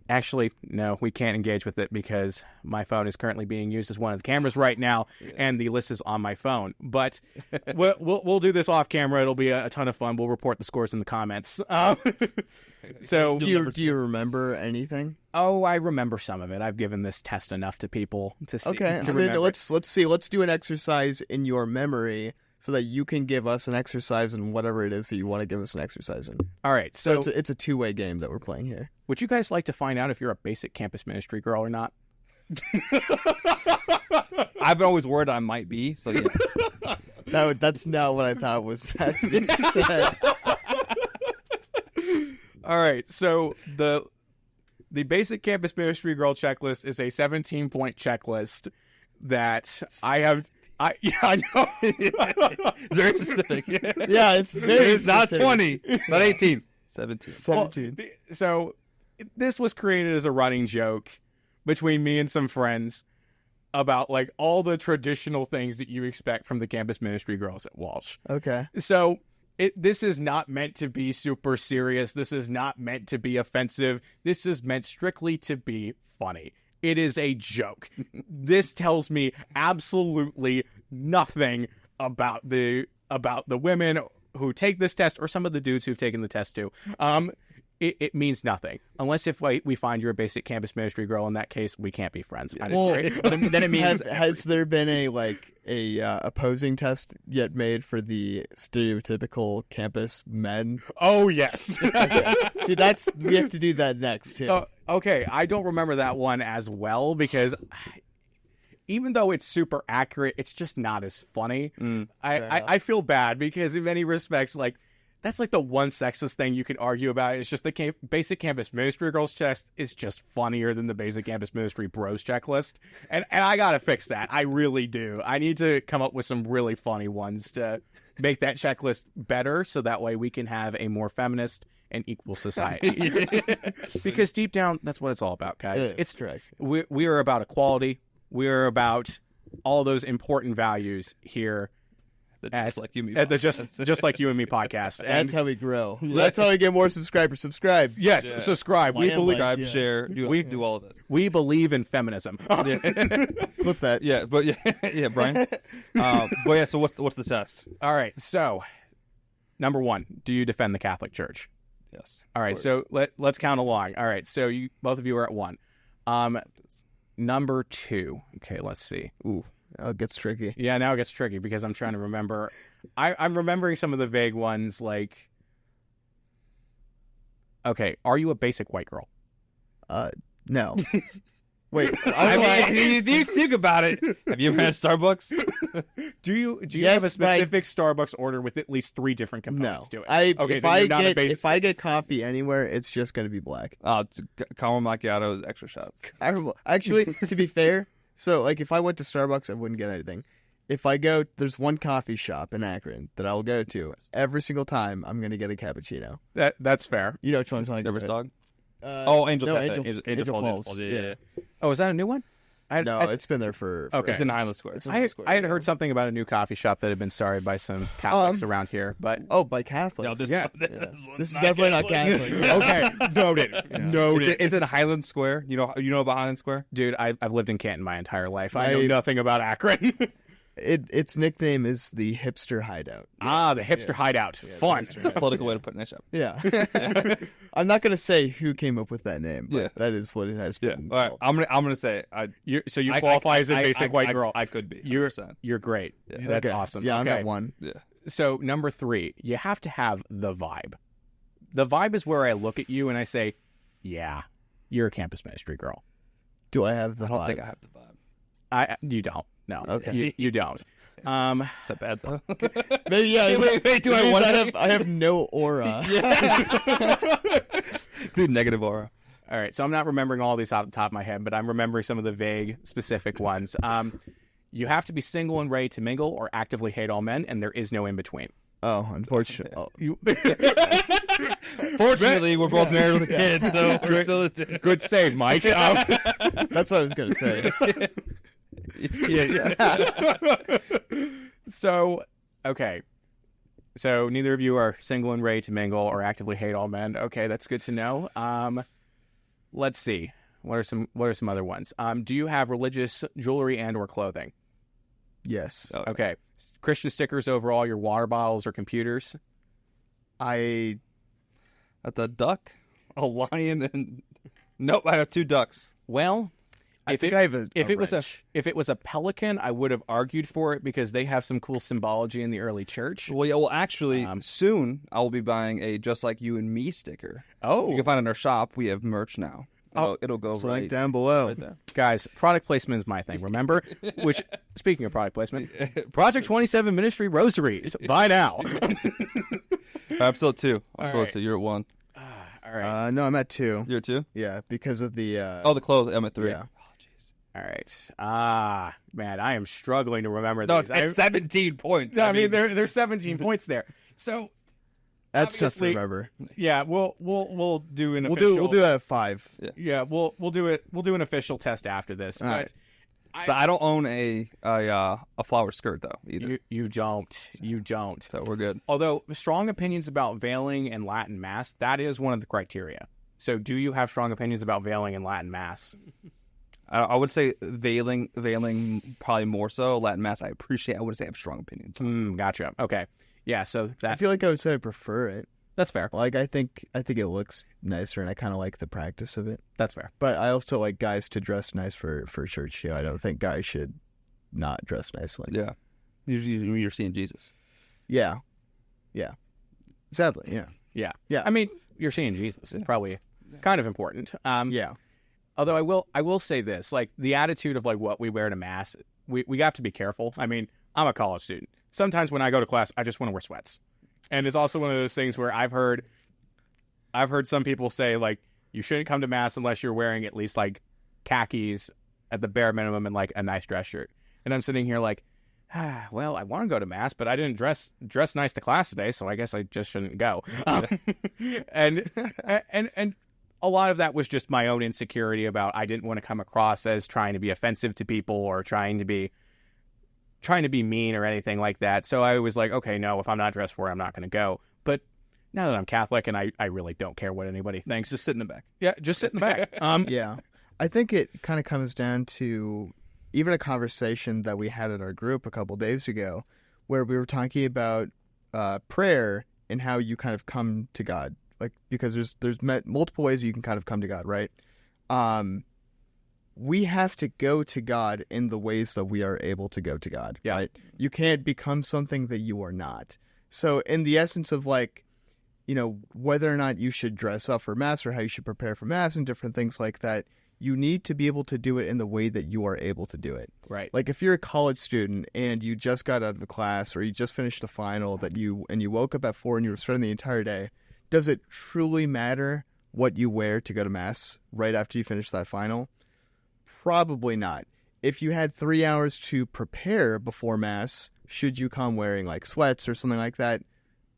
Actually, no, we can't engage with it because my phone is currently being used as one of the cameras right now, and the list is on my phone. But we'll do this off camera. It'll be a ton of fun. We'll report the scores in the comments. So, Do you remember anything? Oh, I remember some of it. I've given this test enough to people to see. Okay, to I mean, remember. let's see. Let's do an exercise in your memory so that you can give us an exercise in whatever it is that you want to give us an exercise in. All right, So so it's a two-way game that we're playing here. would you guys like to find out if you're a basic campus ministry girl or not? I've been always worried I might be, so yes. No, that's not what I thought was being said. All right, so the basic campus ministry girl checklist is a 17-point checklist that I know. It's very specific. Yeah, it's very It's not specific. 20, not 18. 17. 17. So this was created as a running joke between me and some friends about like all the traditional things that you expect from the campus ministry girls at Walsh. Okay. So this is not meant to be super serious. This is not meant to be offensive. This is meant strictly to be funny. It is a joke. This tells me absolutely nothing about the women who take this test, or some of the dudes who've taken the test too. It means nothing unless if we find you're a basic campus ministry girl. In that case, we can't be friends. Well, Then it means has there been a opposing test yet made for the stereotypical campus men? Oh yes. Okay. See, we have to do that next too. Okay, I don't remember that one as well because even though it's super accurate, it's just not as funny. I feel bad because in many respects, like, that's like the one sexist thing you can argue about. It's just the basic campus ministry girls chest is just funnier than the basic campus ministry bros checklist. And I gotta fix that. I really do. I need to come up with some really funny ones to make that checklist better so that way we can have a more feminist and equal society. Because deep down, that's what it's all about, guys. It's correct. We are about equality. We are about all those important values here. Just like you and me. At the just like you and me podcast. And That's how we grow. That's how we get more subscribers. Subscribe. yes, subscribe. We Like, believe Subscribe, share, do all of it. we believe in feminism. Clip that. Yeah, but yeah, Brian. But yeah, so what's the test? All right. So, number 1, do you defend the Catholic Church? Yes. All right. So let's count along. All right. So both of you are at 1. Number 2. Okay. Let's see. Ooh. Oh, it gets tricky. Yeah, now it gets tricky because I'm trying to remember. I'm remembering some of the vague ones, like, okay, are you a basic white girl? No. Wait. I mean, if you think about it, have you ever had Starbucks? Do you Yes, have a specific Starbucks order with at least 3 different No. components to it? Okay, if then I you're not a basic. if I get coffee anywhere, it's just going to be black. It's caramel macchiato, extra shots. Actually, to be fair, so like if I went to Starbucks, I wouldn't get anything. If I go, there's one coffee shop in Akron that I'll go to every single time. I'm going to get a cappuccino. That's fair. You know which one I'm talking Nervous about? dog? Angel Cafe. Angel Falls. Yeah. Oh, is that a new one? No, it's been there for Okay. It's in Highland Square. It's in I Highland Square, had yeah. heard something about a new coffee shop that had been started by some Catholics around here, but Oh, by Catholics. No, this, Yeah. this This is definitely not Catholic. okay, noted. Noted. It's in Highland Square. You know about Highland Square? Dude, I've lived in Canton my entire life. I know I- nothing about Akron. its nickname is the Hipster Hideout. Ah, the Hipster Hideout. Fun. It's a political way to put it. Yeah. I'm not gonna say who came up with that name, but that is what it has been. All right, I'm gonna say you qualify as a basic white girl. I could be. You're great. Yeah. That's awesome. Yeah, I'm at one. Yeah. So number 3, you have to have the vibe. The vibe is where I look at you and I say, yeah, you're a campus ministry girl. Do I have the vibe? I don't think I have the vibe. You don't. No. Okay. You don't. Is that bad though? Maybe, yeah. Wait, do I want I have no aura. Dude, negative aura. All right, so I'm not remembering all these off the top of my head, but I'm remembering some of the vague, specific ones. You have to be single and ready to mingle or actively hate all men, and there is no in between. Oh, unfortunately. Oh. Fortunately, we're both married with a kid, so we're still Good save, Mike. That's what I was going to say. So, okay. So neither of you are single and ready to mingle or actively hate all men. Okay, that's good to know. Let's see. What are some other ones? Do you have religious jewelry and or clothing? Yes. Okay. Christian stickers over all your water bottles or computers? At the duck, a lion, and nope, I have 2 ducks. Well, if it was a pelican, I would have argued for it because they have some cool symbology in the early church. Well, yeah. Well, actually, soon I will be buying a "Just Like You and Me" sticker. Oh, you can find it in our shop. We have merch now. It'll go right down below. Right there. Guys, product placement is my thing. Remember? Which, speaking of product placement, Project 27 Ministry Rosaries. Buy now. I'm still at 2. Right. You're at 1. All right. No, I'm at 2. You're at 2. Yeah, because of the. The clothes. I'm at 3. Yeah. All right. Man, I am struggling to remember No, these. it's 17 points. I mean, there's 17 points there. So that's tough to remember. Yeah, we'll do an official. We'll do it at 5. Yeah, we'll do it. We'll do an official test after this. All right. So I don't own a flower skirt though either. You don't. You don't. So we're good. Although strong opinions about veiling and Latin Mass, that is one of the criteria. So do you have strong opinions about veiling and Latin Mass? I would say veiling probably more so. Latin Mass I appreciate. I wouldn't say I have strong opinions. Gotcha. Okay. Yeah. So I feel like I would say I prefer it. That's fair. Like I think it looks nicer, and I kind of like the practice of it. That's fair. But I also like guys to dress nice for church. I don't think guys should not dress nicely. Yeah. Usually you're seeing Jesus. Yeah. Sadly, yeah. I mean, you're seeing Jesus. It's probably kind of important. Yeah. Although I will say this, like the attitude of like what we wear to Mass, we have to be careful. I mean, I'm a college student. Sometimes when I go to class, I just want to wear sweats. And it's also one of those things where I've heard some people say like you shouldn't come to Mass unless you're wearing at least like khakis at the bare minimum and like a nice dress shirt. And I'm sitting here like, well, I want to go to Mass, but I didn't dress nice to class today, so I guess I just shouldn't go. And a lot of that was just my own insecurity about I didn't want to come across as trying to be offensive to people or trying to be mean or anything like that. So I was like, okay, no, if I'm not dressed for it, I'm not going to go. But now that I'm Catholic and I really don't care what anybody thinks. Just sit in the back. Yeah, just sit in the back. Yeah. I think it kind of comes down to even a conversation that we had in our group a couple days ago where we were talking about prayer and how you kind of come to God. Like, because there's multiple ways you can kind of come to God, right? We have to go to God in the ways that we are able to go to God, right? You can't become something that you are not. So in the essence of like, whether or not you should dress up for Mass or how you should prepare for Mass and different things like that, you need to be able to do it in the way that you are able to do it. Right. Like if you're a college student and you just got out of a class or you just finished a final and you woke up at 4 and you were spending the entire day, does it truly matter what you wear to go to Mass right after you finish that final? Probably not. If you had 3 hours to prepare before Mass, should you come wearing like sweats or something like that?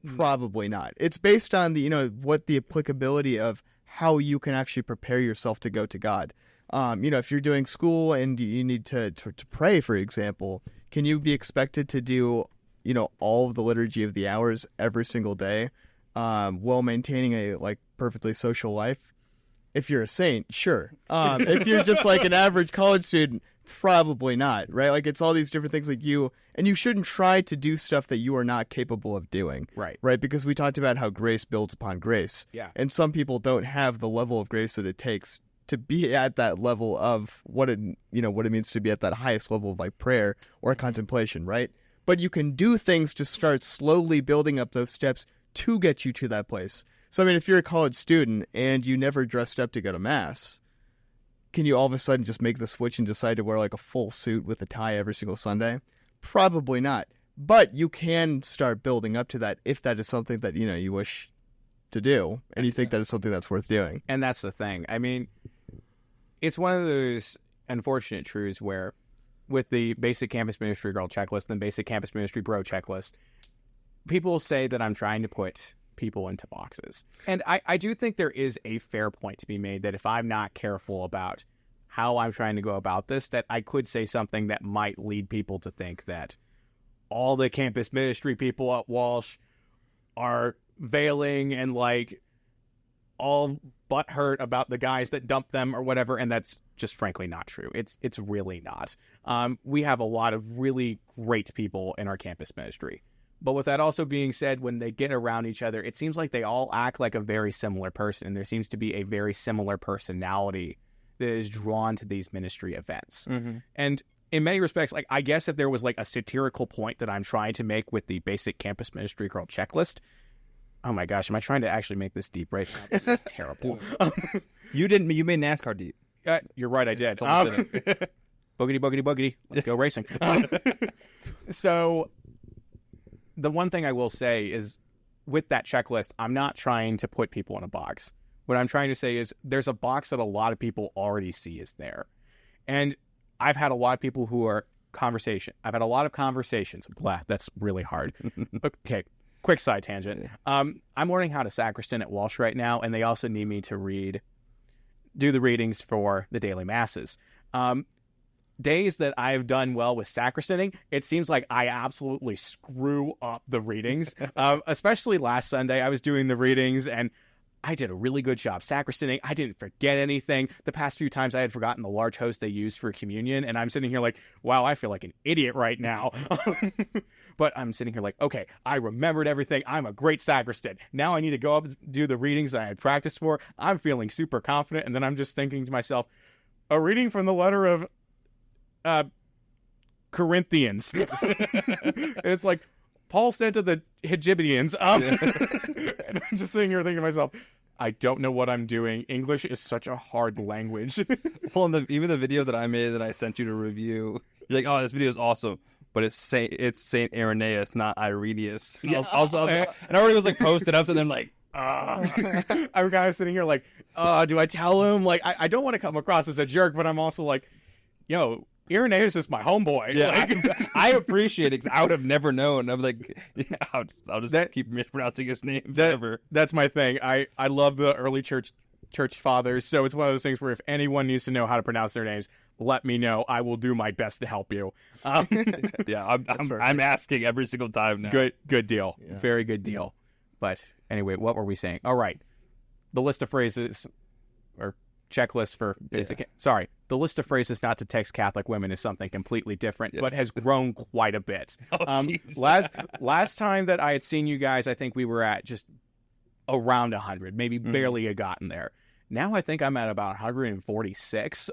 Probably not. It's based on the what the applicability of how you can actually prepare yourself to go to God. If you're doing school and you need to pray, for example, can you be expected to do all of the liturgy of the hours every single day, while maintaining a like perfectly social life? If you're a saint, sure. If you're just like an average college student, Probably not, right? Like, it's all these different things like you shouldn't try to do stuff that you are not capable of doing. Right. Right? Because we talked about how grace builds upon grace. Yeah. And some people don't have the level of grace that it takes to be at that level of what it means to be at that highest level of like prayer or contemplation, right? But you can do things to start slowly building up those steps to get you to that place. So, I mean, if you're a college student and you never dressed up to go to Mass, can you all of a sudden just make the switch and decide to wear like a full suit with a tie every single Sunday? Probably not. But you can start building up to that if that is something that, you wish to do and you think that is something that's worth doing. And that's the thing. I mean, it's one of those unfortunate truths where with the basic campus ministry girl checklist and basic campus ministry bro checklist, people say that I'm trying to put people into boxes. And I do think there is a fair point to be made that if I'm not careful about how I'm trying to go about this, that I could say something that might lead people to think that all the campus ministry people at Walsh are veiling and like all butthurt about the guys that dumped them or whatever, and that's just frankly not true. It's really not. We have a lot of really great people in our campus ministry. But with that also being said, when they get around each other, it seems like they all act like a very similar person. And there seems to be a very similar personality that is drawn to these ministry events. Mm-hmm. And in many respects, like I guess if there was like a satirical point that I'm trying to make with the basic campus ministry girl checklist, oh my gosh, am I trying to actually make this deep right now? This is terrible. You made NASCAR deep. You're right, I did. Boogity, boogity, boogity. Let's go racing. So the one thing I will say is with that checklist, I'm not trying to put people in a box. What I'm trying to say is there's a box that a lot of people already see is there. And I've had a lot of people who are I've had a lot of conversations. Blah, that's really hard. Okay, quick side tangent. I'm learning how to sacristan at Walsh right now, and they also need me to do the readings for the daily masses. Days that I've done well with sacristaning, it seems like I absolutely screw up the readings. Especially last Sunday, I was doing the readings and I did a really good job sacristaning. I didn't forget anything. The past few times I had forgotten the large host they used for communion, and I'm sitting here like, wow, I feel like an idiot right now. But I'm sitting here like, okay, I remembered everything. I'm a great sacristan. Now I need to go up and do the readings that I had practiced for. I'm feeling super confident, and then I'm just thinking to myself, a reading from the letter of Corinthians. It's like Paul said to the Hegibeans, and I'm just sitting here thinking to myself, I don't know what I'm doing. English is such a hard language. Well, even the video that I made that I sent you to review, you're like, oh, this video is awesome, but it's Saint Irenaeus, not Irenaeus. And I already was like posted up, and then like, I'm kind of sitting here like, do I tell him? Like, I don't want to come across as a jerk, but I'm also like, yo, Irenaeus is my homeboy. Yeah, like, I appreciate it because I would have never known. I'm like, yeah, I'll just keep mispronouncing his name forever. That's my thing. I love the early church fathers, so it's one of those things where if anyone needs to know how to pronounce their names, let me know. I will do my best to help you. Yeah, I'm asking every single time now. Good deal. Yeah. Very good deal. But anyway, what were we saying? All right. The list of phrases or checklist for basic. Yeah. Sorry. The list of phrases not to text Catholic women is something completely different, but has grown quite a bit. Last time that I had seen you guys, I think we were at just around 100, maybe barely had gotten there. Now I think I'm at about 146.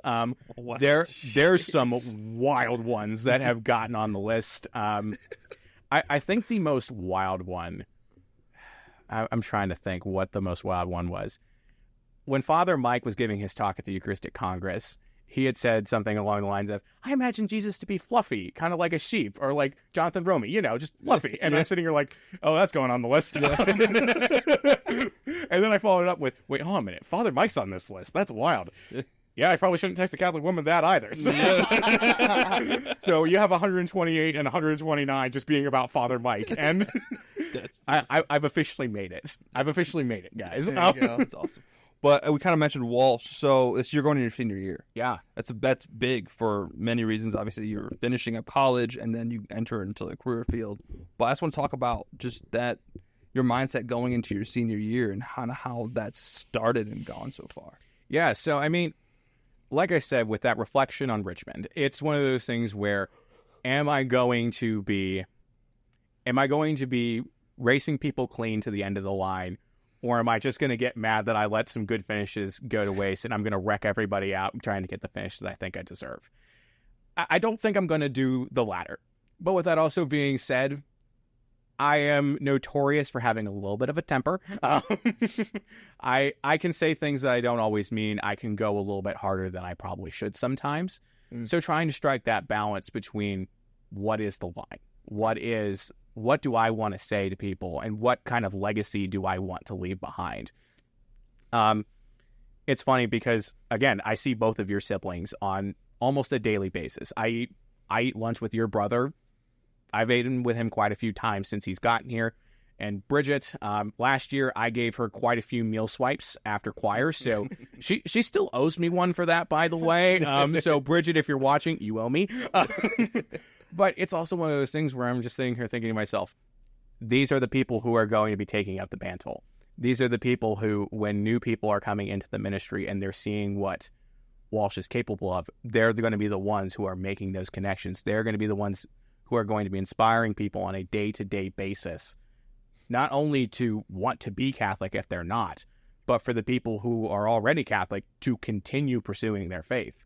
There's some wild ones that have gotten on the list. I think the most wild one, I'm trying to think what the most wild one was. When Father Mike was giving his talk at the Eucharistic Congress, he had said something along the lines of, I imagine Jesus to be fluffy, kind of like a sheep, or like Jonathan Romy, just fluffy. And I'm sitting here like, oh, that's going on the list. Yeah. And then I followed it up with, wait, hold on a minute. Father Mike's on this list. That's wild. Yeah, I probably shouldn't text a Catholic woman that either. So you have 128 and 129 just being about Father Mike. And I've officially made it. Guys. There you go. That's awesome. But we kind of mentioned Walsh, so you're going into your senior year. Yeah. That's big for many reasons. Obviously, you're finishing up college, and then you enter into the career field. But I just want to talk about just that, your mindset going into your senior year and how that started and gone so far. Yeah, so, I mean, like I said, with that reflection on Richmond, it's one of those things where am I going to be racing people clean to the end of the line, or am I just going to get mad that I let some good finishes go to waste and I'm going to wreck everybody out trying to get the finish that I think I deserve? I don't think I'm going to do the latter. But with that also being said, I am notorious for having a little bit of a temper. I can say things that I don't always mean. I can go a little bit harder than I probably should sometimes. So trying to strike that balance between what is the line? What do I want to say to people, and what kind of legacy do I want to leave behind? It's funny because, again, I see both of your siblings on almost a daily basis. I eat lunch with your brother. I've eaten with him quite a few times since he's gotten here. And Bridget, last year I gave her quite a few meal swipes after choir, so she still owes me one for that, by the way. So Bridget, if you're watching, you owe me. But it's also one of those things where I'm just sitting here thinking to myself, these are the people who are going to be taking up the mantle. These are the people who, when new people are coming into the ministry and they're seeing what Walsh is capable of, they're going to be the ones who are making those connections. They're going to be the ones who are going to be inspiring people on a day-to-day basis, not only to want to be Catholic if they're not, but for the people who are already Catholic to continue pursuing their faith.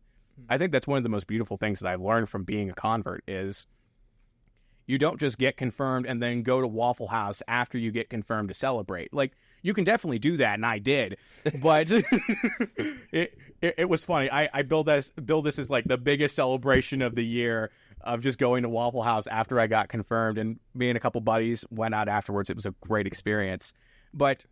I think that's one of the most beautiful things that I've learned from being a convert is you don't just get confirmed and then go to Waffle House after you get confirmed to celebrate. Like, you can definitely do that, and I did, but it was funny. I build this as like the biggest celebration of the year of just going to Waffle House after I got confirmed, and me and a couple buddies went out afterwards. It was a great experience, but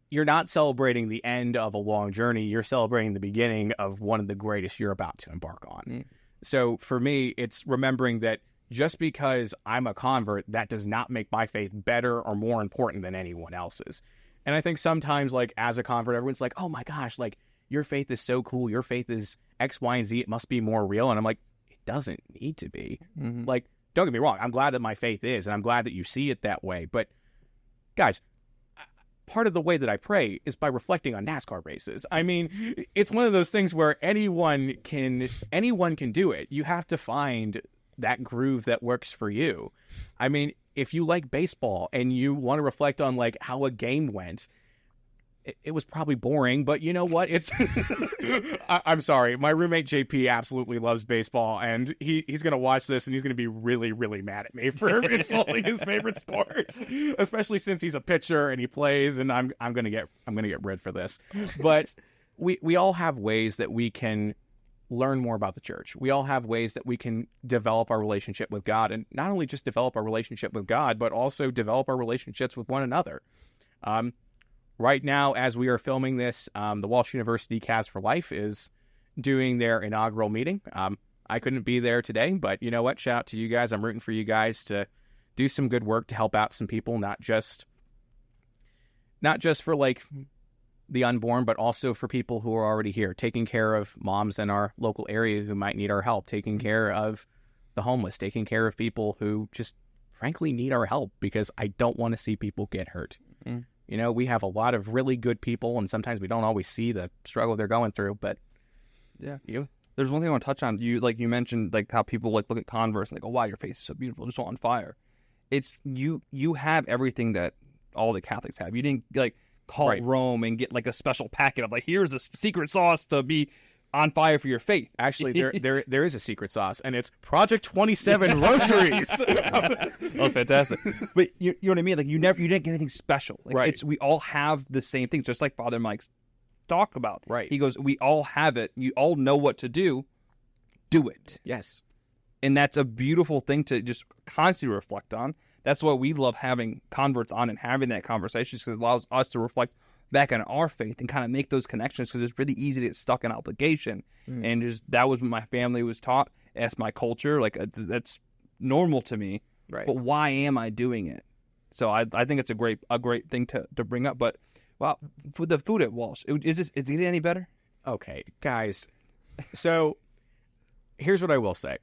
you're not celebrating the end of a long journey. You're celebrating the beginning of one of the greatest you're about to embark on. So for me, it's remembering that just because I'm a convert, that does not make my faith better or more important than anyone else's. And I think sometimes, like, as a convert, everyone's like, oh my gosh, like, your faith is so cool. Your faith is X, Y, and Z. It must be more real. And I'm like, it doesn't need to be. Like, don't get me wrong. I'm glad that my faith is, and I'm glad that you see it that way. But guys, part of the way that I pray is by reflecting on NASCAR races. I mean, it's one of those things where anyone can do it. You have to find that groove that works for you. I mean, if you like baseball and you want to reflect on like how a game went, it was probably boring, but you know what? It's I'm sorry. My roommate JP absolutely loves baseball, and he's going to watch this and he's going to be really, really mad at me for insulting his favorite sports, especially since he's a pitcher and he plays, and I'm going to get rid for this. But we all have ways that we can learn more about the church. We all have ways that we can develop our relationship with God, and not only just develop our relationship with God, but also develop our relationships with one another. Right now, as we are filming this, the Walsh University Cast for Life is doing their inaugural meeting. I couldn't be there today, but you know what? Shout out to you guys. I'm rooting for you guys to do some good work to help out some people, not just for like the unborn, but also for people who are already here, taking care of moms in our local area who might need our help, taking care of the homeless, taking care of people who just frankly need our help, because I don't want to see people get hurt. You know, we have a lot of really good people, and sometimes we don't always see the struggle they're going through. But yeah, there's one thing I want to touch on. You mentioned like how people like look at Converse and like, oh wow, your face is so beautiful, just on fire. It's you have everything that all the Catholics have. You didn't like call Rome and get like a special packet of like, here's a secret sauce to be on fire for your faith. Actually, there is a secret sauce, and it's Project 27 Rosaries. Oh, fantastic! But you know what I mean? Like you didn't get anything special. Like, right? We all have the same things, just like Father Mike's talk about. Right. He goes, we all have it. You all know what to do. Do it. Yes. And that's a beautiful thing to just constantly reflect on. That's why we love having converts on and having that conversation, because it allows us to reflect back on our faith and kind of make those connections, because it's really easy to get stuck in obligation. And just that was what my family was taught. That's my culture. Like that's normal to me. Right. But why am I doing it? So I think it's a great thing to bring up. But wow, for the food at Walsh, is it any better? Okay, guys. So here's what I will say.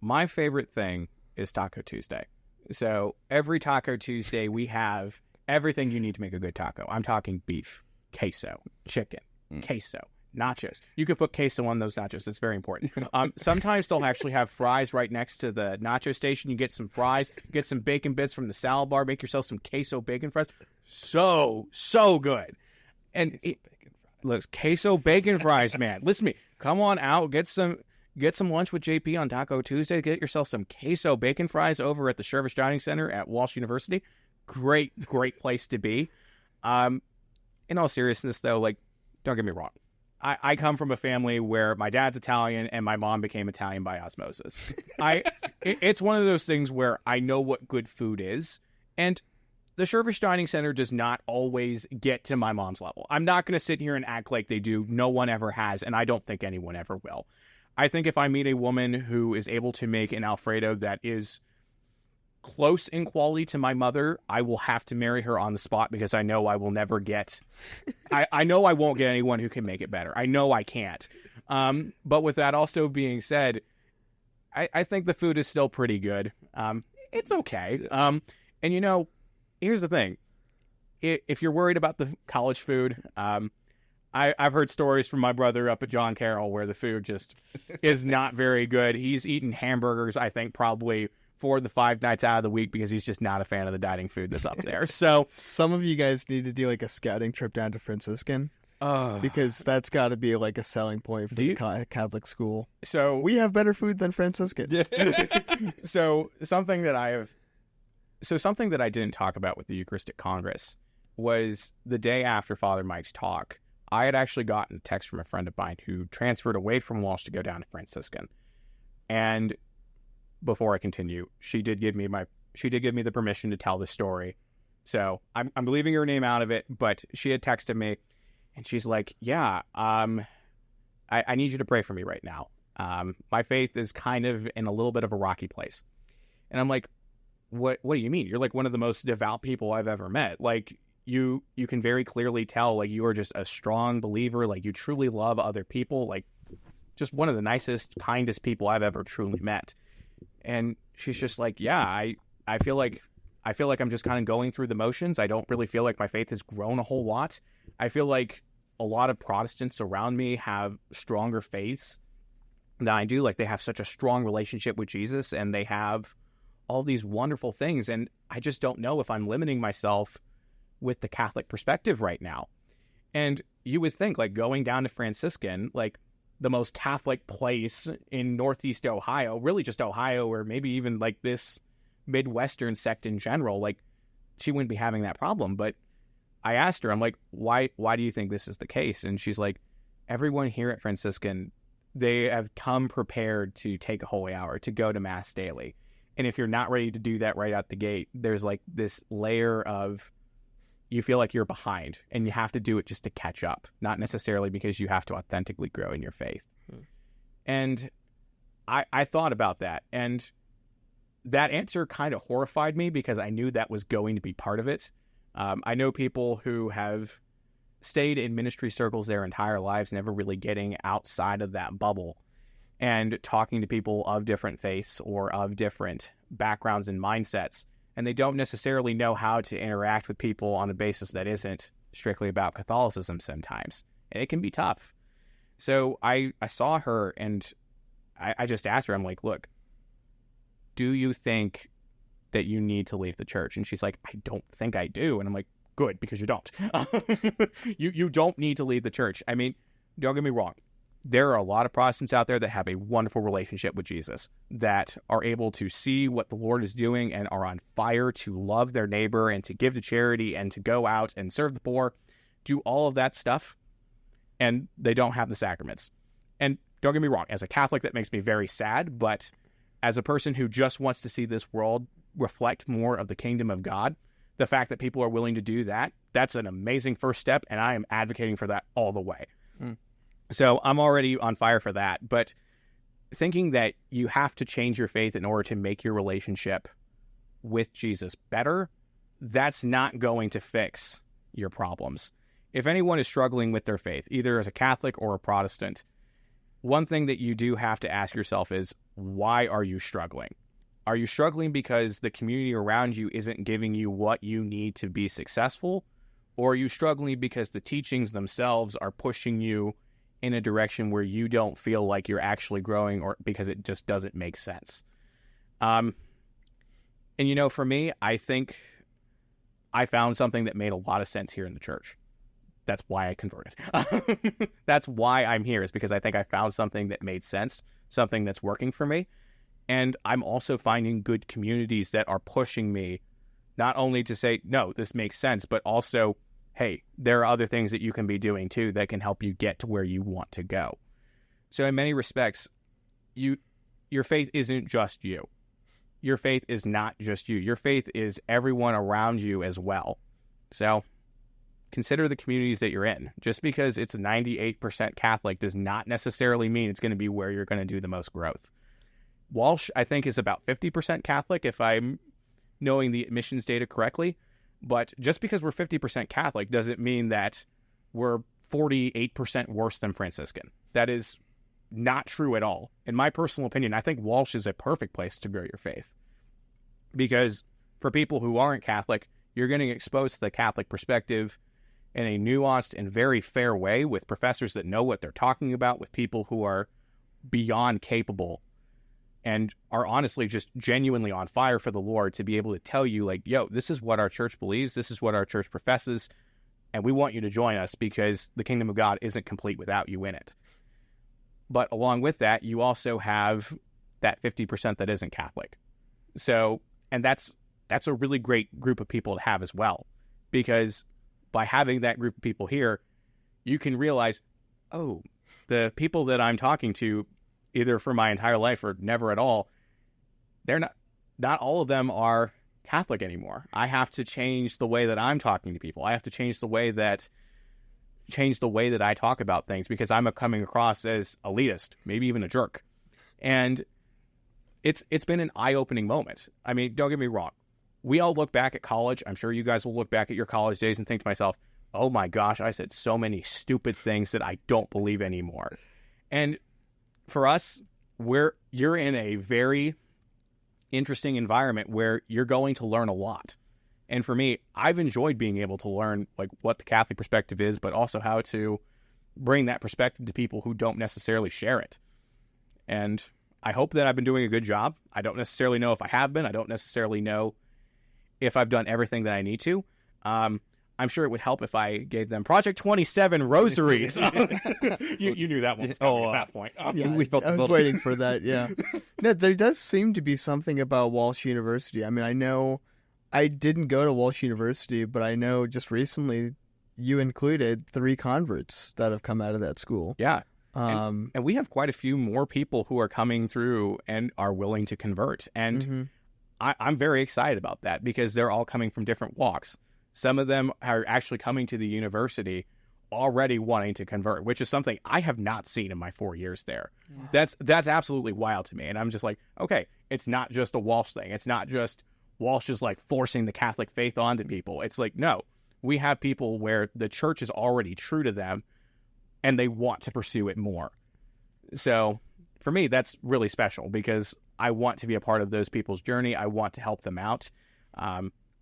My favorite thing is Taco Tuesday. So every Taco Tuesday we have everything you need to make a good taco. I'm talking beef, queso, chicken, queso, nachos. You can put queso on those nachos. It's very important. Sometimes they'll actually have fries right next to the nacho station. You get some fries, get some bacon bits from the salad bar, make yourself some queso bacon fries. So good. And look, queso bacon fries, man. Listen to me. Come on out, get some lunch with JP on Taco Tuesday. Get yourself some queso bacon fries over at the Service Dining Center at Walsh University. Great place to be. In all seriousness, though, like, don't get me wrong. I come from a family where my dad's Italian and my mom became Italian by osmosis. It's one of those things where I know what good food is, and the Service Dining Center does not always get to my mom's level. I'm not going to sit here and act like they do. No one ever has, and I don't think anyone ever will. I think if I meet a woman who is able to make an Alfredo that is close in quality to my mother, I will have to marry her on the spot, because I know I will never get... I know I won't get anyone who can make it better. I know I can't. But with that also being said, I think the food is still pretty good. It's okay. And, you know, here's the thing. If you're worried about the college food, I've heard stories from my brother up at John Carroll where the food just is not very good. He's eaten hamburgers, I think, probably 4 of the 5 nights out of the week, because he's just not a fan of the dining food that's up there. So some of you guys need to do like a scouting trip down to Franciscan, because that's got to be like a selling point for the Catholic school. So we have better food than Franciscan. So something that I didn't talk about with the Eucharistic Congress was the day after Father Mike's talk, I had actually gotten a text from a friend of mine who transferred away from Walsh to go down to Franciscan. And before I continue, she did give me the permission to tell the story. So I'm leaving her name out of it, but she had texted me and she's like, yeah, I need you to pray for me right now. My faith is kind of in a little bit of a rocky place. And I'm like, what do you mean? You're like one of the most devout people I've ever met. Like you can very clearly tell, like, you are just a strong believer. Like, you truly love other people. Like, just one of the nicest, kindest people I've ever truly met. And she's just like, yeah, I feel like I'm just kind of going through the motions. I don't really feel like my faith has grown a whole lot. I feel like a lot of Protestants around me have stronger faiths than I do. Like, they have such a strong relationship with Jesus and they have all these wonderful things. And I just don't know if I'm limiting myself with the Catholic perspective right now. And you would think, like, going down to Franciscan, like, the most Catholic place in Northeast Ohio, really just Ohio, or maybe even like this Midwestern sect in general, like, she wouldn't be having that problem. But I asked her, I'm like, why do you think this is the case? And she's like, everyone here at Franciscan, they have come prepared to take a holy hour, to go to Mass daily. And if you're not ready to do that right out the gate, there's like this layer of, you feel like you're behind and you have to do it just to catch up, not necessarily because you have to authentically grow in your faith. And I thought about that, and that answer kind of horrified me because I knew that was going to be part of it. I know people who have stayed in ministry circles their entire lives, never really getting outside of that bubble and talking to people of different faiths or of different backgrounds and mindsets. And they don't necessarily know how to interact with people on a basis that isn't strictly about Catholicism sometimes. And it can be tough. So I saw her and I just asked her, I'm like, look, do you think that you need to leave the church? And she's like, I don't think I do. And I'm like, good, because you don't. You don't need to leave the church. I mean, don't get me wrong. There are a lot of Protestants out there that have a wonderful relationship with Jesus, that are able to see what the Lord is doing and are on fire to love their neighbor and to give to charity and to go out and serve the poor, do all of that stuff, and they don't have the sacraments. And don't get me wrong, as a Catholic, that makes me very sad, but as a person who just wants to see this world reflect more of the kingdom of God, the fact that people are willing to do that, that's an amazing first step, and I am advocating for that all the way. So I'm already on fire for that. But thinking that you have to change your faith in order to make your relationship with Jesus better, that's not going to fix your problems. If anyone is struggling with their faith, either as a Catholic or a Protestant, one thing that you do have to ask yourself is, why are you struggling? Are you struggling because the community around you isn't giving you what you need to be successful? Or are you struggling because the teachings themselves are pushing you in a direction where you don't feel like you're actually growing, or because it just doesn't make sense. And for me, I think I found something that made a lot of sense here in the church. That's why I converted. That's why I'm here, is because I think I found something that made sense, something that's working for me. And I'm also finding good communities that are pushing me not only to say, no, this makes sense, but also, hey, there are other things that you can be doing too that can help you get to where you want to go. So in many respects, your faith isn't just you. Your faith is not just you. Your faith is everyone around you as well. So consider the communities that you're in. Just because it's 98% Catholic does not necessarily mean it's going to be where you're going to do the most growth. Walsh, I think, is about 50% Catholic, if I'm knowing the admissions data correctly. But just because we're 50% Catholic doesn't mean that we're 48% worse than Franciscan. That is not true at all. In my personal opinion, I think Walsh is a perfect place to grow your faith. Because for people who aren't Catholic, you're getting exposed to the Catholic perspective in a nuanced and very fair way, with professors that know what they're talking about, with people who are beyond capable and are honestly just genuinely on fire for the Lord to be able to tell you, like, yo, this is what our church believes, this is what our church professes, and we want you to join us because the kingdom of God isn't complete without you in it. But along with that, you also have that 50% that isn't Catholic. So, and that's a really great group of people to have as well, because by having that group of people here, you can realize, oh, the people that I'm talking to, either for my entire life or never at all, they're not all of them are Catholic anymore. I have to change the way that I'm talking to people. I have to change the way that I talk about things, because I'm coming across as elitist, maybe even a jerk. And it's been an eye-opening moment. I mean, don't get me wrong. We all look back at college. I'm sure you guys will look back at your college days and think to myself, oh my gosh, I said so many stupid things that I don't believe anymore. And for us, you're in a very interesting environment where you're going to learn a lot. And for me, I've enjoyed being able to learn like what the Catholic perspective is, but also how to bring that perspective to people who don't necessarily share it. And I hope that I've been doing a good job. I don't necessarily know if I have been. I don't necessarily know if I've done everything that I need to. I'm sure it would help if I gave them Project 27 rosaries. you knew that one was coming at that point. Yeah, I was waiting for that, yeah. No, there does seem to be something about Walsh University. I mean, I know I didn't go to Walsh University, but I know just recently you included 3 converts that have come out of that school. Yeah. And we have quite a few more people who are coming through and are willing to convert. And I'm very excited about that, because they're all coming from different walks. Some of them are actually coming to the university already wanting to convert, which is something I have not seen in my 4 years there. Yeah. That's absolutely wild to me. And I'm just like, okay, it's not just a Walsh thing. It's not just Walsh is like forcing the Catholic faith onto people. It's like, no, we have people where the church is already true to them and they want to pursue it more. So for me, that's really special, because I want to be a part of those people's journey. I want to help them out.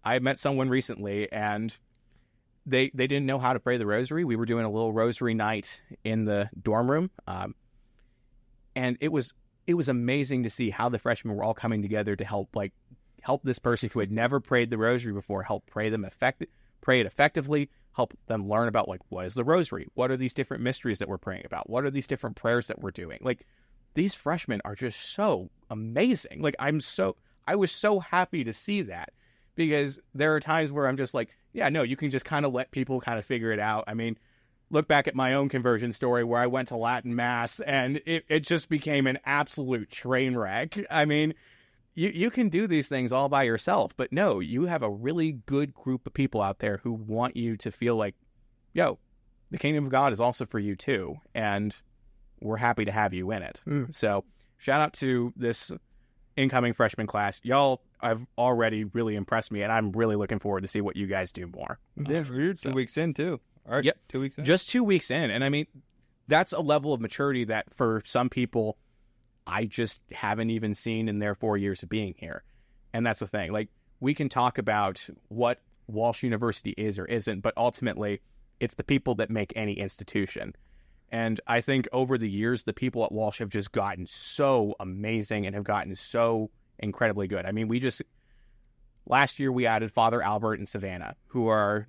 I met someone recently, and they didn't know how to pray the rosary. We were doing a little rosary night in the dorm room, and it was amazing to see how the freshmen were all coming together to help this person who had never prayed the rosary before, help pray it effectively, help them learn about what is the rosary, what are these different mysteries that we're praying about, what are these different prayers that we're doing. These freshmen are just so amazing. I was so happy to see that. Because there are times where I'm just like, yeah, no, you can just kind of let people kind of figure it out. I mean, look back at my own conversion story where I went to Latin Mass and it just became an absolute train wreck. I mean, you can do these things all by yourself, but no, you have a really good group of people out there who want you to feel like, yo, the kingdom of God is also for you too. And we're happy to have you in it. So shout out to this incoming freshman class. Y'all have already really impressed me, and I'm really looking forward to see what you guys do more. Yeah, you're 2 weeks in too. All right. Yep. 2 weeks in. Just 2 weeks in. And I mean, that's a level of maturity that for some people I just haven't even seen in their 4 years of being here. And that's the thing. We can talk about what Walsh University is or isn't, but ultimately it's the people that make any institution. And I think over the years, the people at Walsh have just gotten so amazing and have gotten so incredibly good. I mean, last year we added Father Albert and Savannah, who are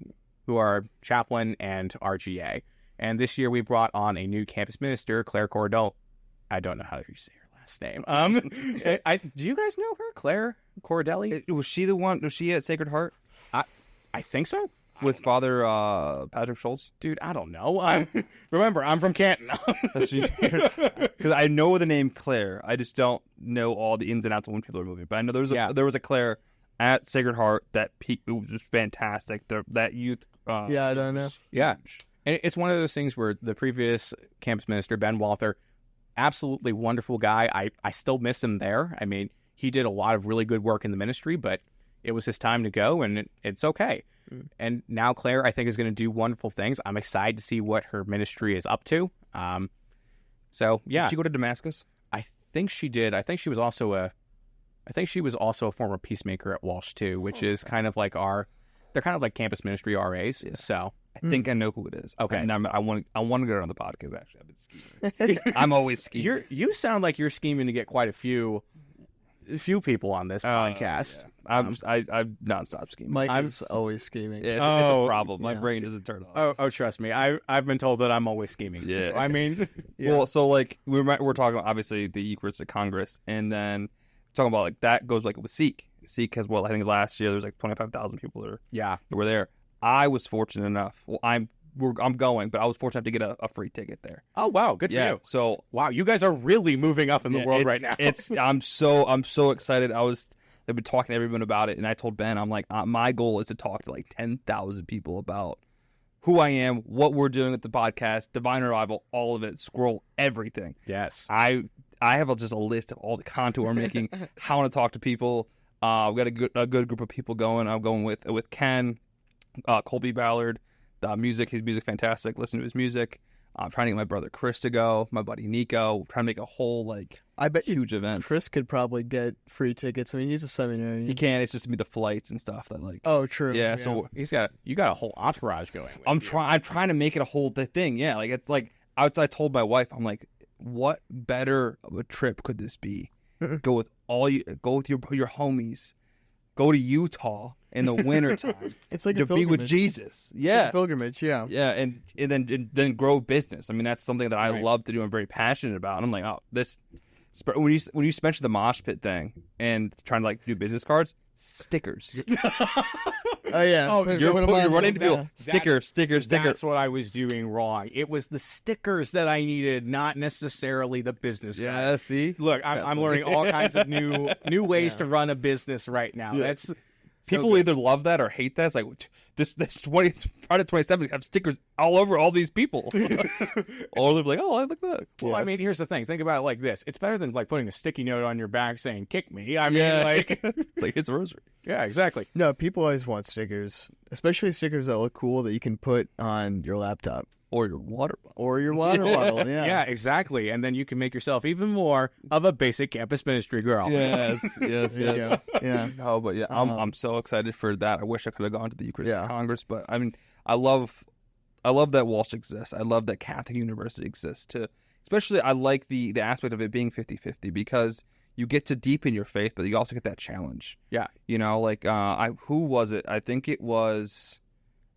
chaplain and RGA. And this year we brought on a new campus minister, Claire Cordell. I don't know how to say her last name. Do you guys know her, Claire Cordelli? Was she the one? Was she at Sacred Heart? I think so. With Father Patrick Schultz? Dude, I don't know. Remember, I'm from Canton. Because I know the name Claire. I just don't know all the ins and outs of when people are moving. But I know there was a Claire at Sacred Heart that peaked. It was just fantastic. That youth. Yeah, I don't know. Yeah. And it's one of those things where the previous campus minister, Ben Walther, absolutely wonderful guy. I still miss him there. I mean, he did a lot of really good work in the ministry, but it was his time to go, and it's okay. And now Claire, I think, is going to do wonderful things. I'm excited to see what her ministry is up to. So yeah, did she go to Damascus? I think she did. I think she was also a former peacemaker at Walsh too, which is kind of like they're kind of like campus ministry RAs. Yeah. So I think I know who it is. Okay, and I want to get her on the podcast. Actually, I've been scheming. I'm always scheming. You sound like you're scheming to get quite a few people on this podcast. Yeah. I've not stopped scheming. Mike is always scheming. Yeah, it's a problem. My brain doesn't turn off. Oh, trust me. I've been told that I'm always scheming. Yeah. I mean, well, so like we're talking about obviously the Eucharistic Congress, and then talking about like that goes like with Seek. Seek has I think last year there was like 25,000 people that were there. I was fortunate enough. Well, I'm going, but I was fortunate to get a free ticket there. Oh wow, good for you. So wow, you guys are really moving up in the world right now. I'm so excited. I've been talking to everyone about it, and I told Ben, I'm like, my goal is to talk to like 10,000 people about who I am, what we're doing with the podcast, Divine Arrival, all of it, Scroll, everything. Yes, I have just a list of all the content we're making. How I want to talk to people. We've got a good group of people going. I'm going with Ken, Colby Ballard. His music fantastic. Listen to his music. I'm trying to get my brother Chris to go, my buddy Nico. We're trying to make a whole I bet huge event. Chris could probably get free tickets. I mean, he's a seminarian. He can. It's just to be the flights and stuff that Oh, true. Yeah. So you got a whole entourage going. I'm trying to make it a whole thing. Yeah. Like it's like I told my wife, I'm like, what better of a trip could this be? Go with your homies. Go to Utah in the wintertime. It's like to be with Jesus. Yeah. It's a pilgrimage, yeah. Yeah, and then grow business. I mean, that's something that I love to do. I'm very passionate about. And I'm like, oh, this when you mentioned the mosh pit thing and trying to do business cards, stickers. Oh yeah. Oh, you're running into people. Sticker. That's what I was doing wrong. It was the stickers that I needed, not necessarily the business. Yeah. See, look, I'm learning all kinds of new ways to run a business right now. Yeah. That's people either love that or hate that. It's like this Friday 27th have stickers all over all these people. Or they're like, oh, I like that. Well, yes. I mean, here's the thing. Think about it like this. It's better than putting a sticky note on your back saying "kick me." I mean, it's like it's a rosary. Yeah, exactly. No, people always want stickers, especially stickers that look cool that you can put on your laptop. Or your water bottle. Yeah. Yeah, exactly. And then you can make yourself even more of a basic campus ministry girl. Yes. Yeah. No, but yeah, I'm so excited for that. I wish I could have gone to the Eucharistic Congress, but I mean, I love that Walsh exists. I love that Catholic University exists. Especially, I like the aspect of it being 50-50 because you get to deepen your faith, but you also get that challenge. Yeah. You know, who was it? I think it was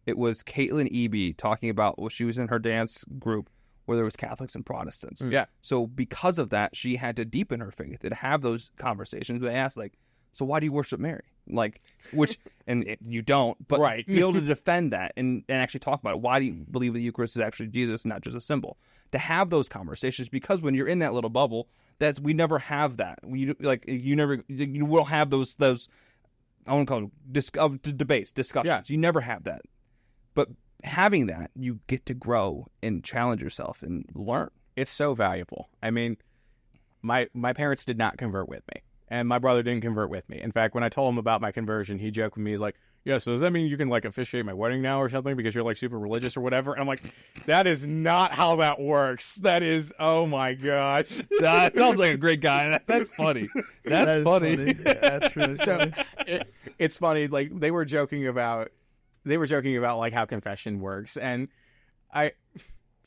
Caitlin Eby talking about she was in her dance group where there was Catholics and Protestants. Yeah. So because of that, she had to deepen her faith and have those conversations. They asked so why do you worship Mary? You don't, but be able to defend that and actually talk about it. Why do you believe the Eucharist is actually Jesus, not just a symbol? To have those conversations, because when you're in that little bubble, we never have that. You will have those I won't call them debates, discussions. Yeah. You never have that. But having that, you get to grow and challenge yourself and learn. It's so valuable. I mean, my parents did not convert with me, and my brother didn't convert with me. In fact, when I told him about my conversion, he joked with me. He's like, yeah, so does that mean you can officiate my wedding now or something because you're super religious or whatever? And I'm like, that is not how that works. That is, oh my gosh. That sounds like a great guy. That's funny. That's funny. Yeah, that's really funny. It's funny. They were joking about how confession works, and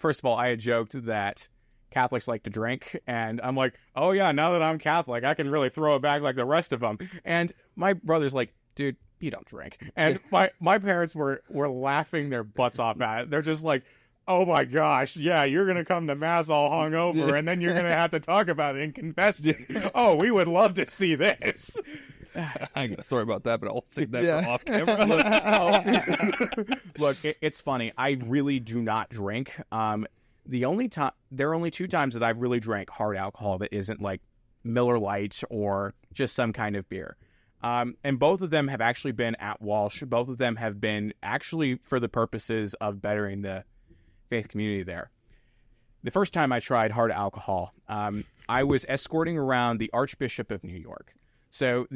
first of all, I had joked that Catholics like to drink, and I'm like, oh yeah, now that I'm Catholic, I can really throw it back like the rest of them. And my brother's like, dude, you don't drink. And my parents were laughing their butts off at it. They're just like, oh my gosh, yeah, you're going to come to Mass all hungover, and then you're going to have to talk about it in confession. Oh, we would love to see this. I ain't got a story about that, but I'll save that for off camera. Look, it's funny. I really do not drink. There are only 2 times that I've really drank hard alcohol that isn't like Miller Lite or just some kind of beer. And both of them have actually been at Walsh. Both of them have been actually for the purposes of bettering the faith community there. The first time I tried hard alcohol, I was escorting around the Archbishop of New York. So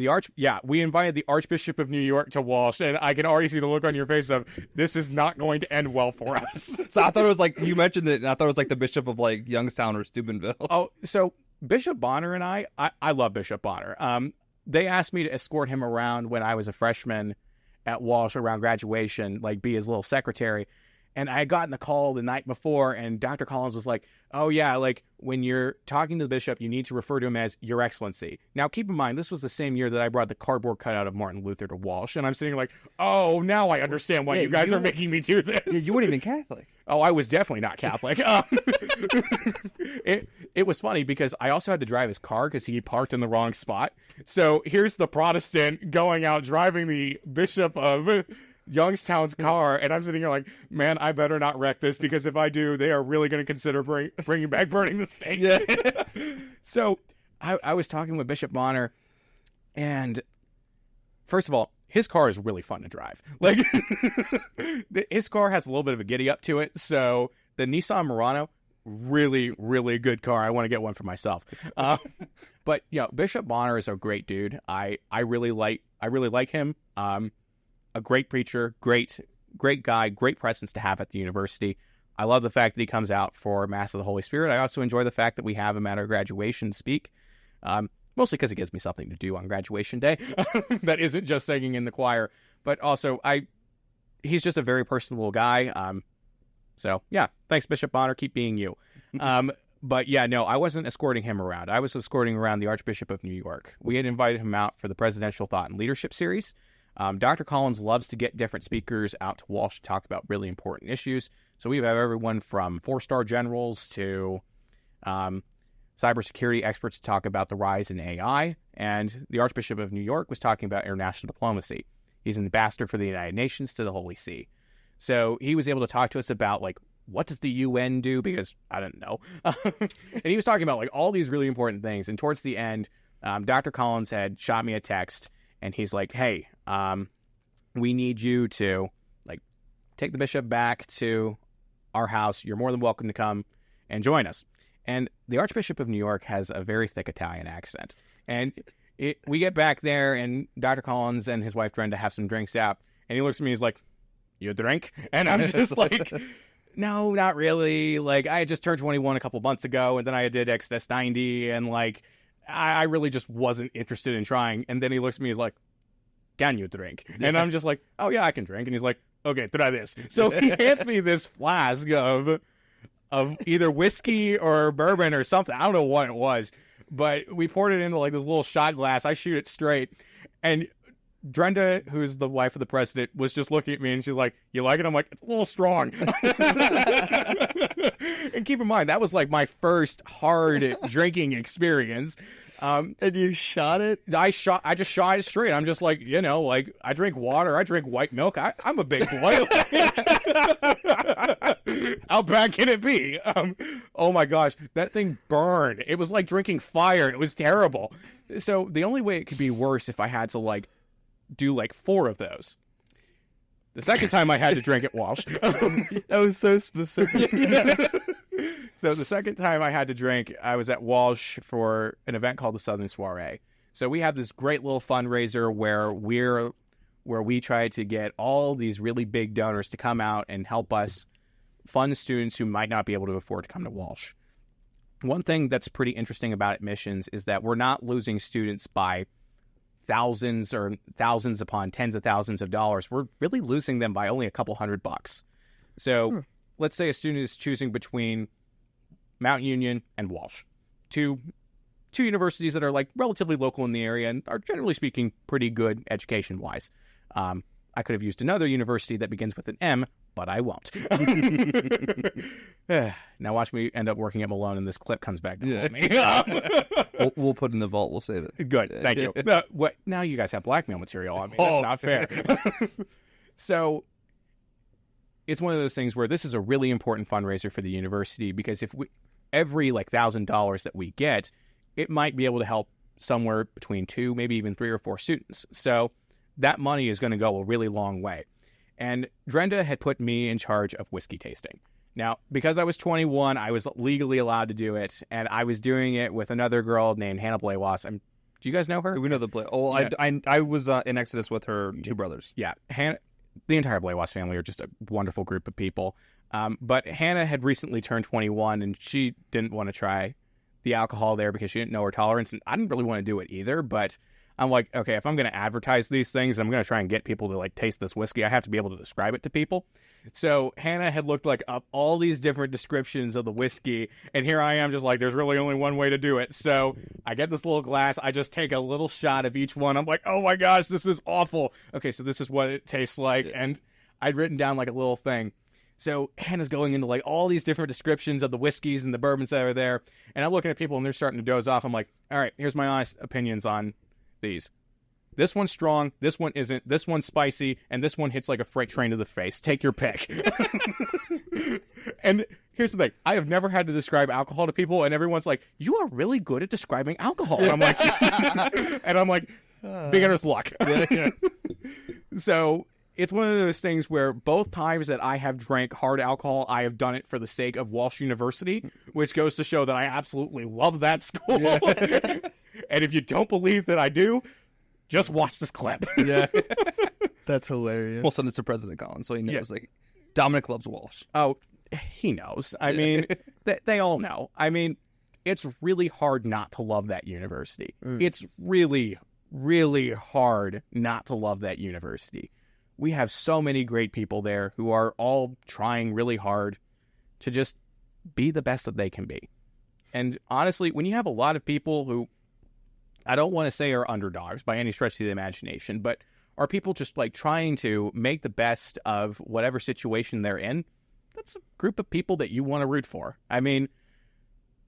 we invited the Archbishop of New York to Walsh, and I can already see the look on your face of, this is not going to end well for us. So I thought it was like, you mentioned it, and I thought it was like the Bishop of like Youngstown or Steubenville. Oh, so Bishop Bonner and I love Bishop Bonner. They asked me to escort him around when I was a freshman at Walsh around graduation, like be his little secretary. And I had gotten the call the night before, and Dr. Collins was like, oh, yeah, like when you're talking to the bishop, you need to refer to him as Your Excellency. Now, keep in mind, this was the same year that I brought the cardboard cutout of Martin Luther to Walsh. And I'm sitting like, oh, now I understand why you guys are making me do this. Yeah, you weren't even Catholic. Oh, I was definitely not Catholic. It was funny because I also had to drive his car because he parked in the wrong spot. So here's the Protestant going out driving the Bishop of Youngstown's car, and I'm sitting here like, man, I better not wreck this, because if I do, they are really going to consider bringing back burning the stake. Yeah. So I was talking with Bishop Bonner, and first of all, his car is really fun to drive. Like, his car has a little bit of a giddy up to it. So the Nissan Murano, really, really good car. I want to get one for myself. But Bishop Bonner is a great dude. I really like him. A great preacher, great guy, great presence to have at the university. I love the fact that he comes out for Mass of the Holy Spirit. I also enjoy the fact that we have him at our graduation speak, mostly because it gives me something to do on graduation day that isn't just singing in the choir. But also, he's just a very personable guy. So, yeah, thanks, Bishop Bonner. Keep being you. But, yeah, no, I wasn't escorting him around. I was escorting around the Archbishop of New York. We had invited him out for the Presidential Thought and Leadership Series. Dr. Collins loves to get different speakers out to Walsh to talk about really important issues. So we have everyone from 4-star generals to cybersecurity experts to talk about the rise in AI. And the Archbishop of New York was talking about international diplomacy. He's an ambassador for the United Nations to the Holy See. So he was able to talk to us about, like, what does the UN do? Because I didn't know. And he was talking about, like, all these really important things. And towards the end, Dr. Collins had shot me a text, and he's like, hey, we need you to, like, take the bishop back to our house. You're more than welcome to come and join us. And the Archbishop of New York has a very thick Italian accent. And we get back there, and Dr. Collins and his wife Brenda have some drinks out. And he looks at me, he's like, you drink? And I'm just like, no, not really. Like, I had just turned 21 a couple months ago, and then I did Exodus 90, and, like, I really just wasn't interested in trying. And then he looks at me, he's like, can you drink? And I'm just like, oh, yeah, I can drink. And he's like, okay, try this. So he hands me this flask of either whiskey or bourbon or something. I don't know what it was. But we poured it into, like, this little shot glass. I shoot it straight. And Brenda, who's the wife of the president, was just looking at me, and she's like, you like it? I'm like, it's a little strong. And keep in mind, that was, like, my first hard drinking experience. And you shot it? I just shot it straight. I'm just like, like, I drink water. I drink white milk. I'm a big boy. How bad can it be? Oh my gosh, that thing burned. It was like drinking fire. It was terrible. So the only way it could be worse if I had to, like, do like 4 of those. The second time I had to drink at Walsh. That was so specific. So the second time I had to drink, I was at Walsh for an event called the Southern Soiree. So we have this great little fundraiser where we try to get all these really big donors to come out and help us fund students who might not be able to afford to come to Walsh. One thing that's pretty interesting about admissions is that we're not losing students by thousands or thousands upon tens of thousands of dollars. We're really losing them by only a couple $100. So let's say a student is choosing between Mount Union and Walsh, two universities that are like relatively local in the area and are generally speaking pretty good education-wise. I could have used another university that begins with an M, but I won't. Now watch me end up working at Malone and this clip comes back to haunt me. We'll put it in the vault. We'll save it. Good, thank you. What? Now you guys have blackmail material on me. That's not fair. So it's one of those things where this is a really important fundraiser for the university, because if every like $1,000 that we get, it might be able to help somewhere between 2, maybe even 3 or 4 students. So that money is going to go a really long way. And Drenda had put me in charge of whiskey tasting. Now, because I was 21, I was legally allowed to do it, and I was doing it with another girl named Hannah Blaywas. Do you guys know her? We know the Blay. Oh, yeah. I was in Exodus with her 2 brothers. Yeah, Hannah, the entire Blaywas family are just a wonderful group of people. But Hannah had recently turned 21, and she didn't want to try the alcohol there because she didn't know her tolerance, and I didn't really want to do it either, but I'm like, okay, if I'm going to advertise these things, I'm going to try and get people to like taste this whiskey, I have to be able to describe it to people. So Hannah had looked like up all these different descriptions of the whiskey, and here I am just like, there's really only one way to do it. So I get this little glass, I just take a little shot of each one. I'm like, oh my gosh, this is awful. Okay, so this is what it tastes like, and I'd written down like a little thing. So Hannah's going into like all these different descriptions of the whiskeys and the bourbons that are there, and I'm looking at people and they're starting to doze off. I'm like, all right, here's my honest opinions on these. This one's strong, this one isn't, this one's spicy, and this one hits like a freight train to the face. Take your pick. And here's the thing. I have never had to describe alcohol to people, and everyone's like, you are really good at describing alcohol. And I'm like, beginner's luck. So it's one of those things where both times that I have drank hard alcohol, I have done it for the sake of Walsh University, which goes to show that I absolutely love that school. And if you don't believe that I do, just watch this clip. Yeah. That's hilarious. We'll send it to President Collins so he knows, like, Dominic loves Walsh. Oh, he knows. I mean, they all know. I mean, it's really hard not to love that university. It's really, really hard not to love that university. We have so many great people there who are all trying really hard to just be the best that they can be. And honestly, when you have a lot of people who, I don't want to say are underdogs by any stretch of the imagination, but are people just like trying to make the best of whatever situation they're in, that's a group of people that you want to root for. I mean,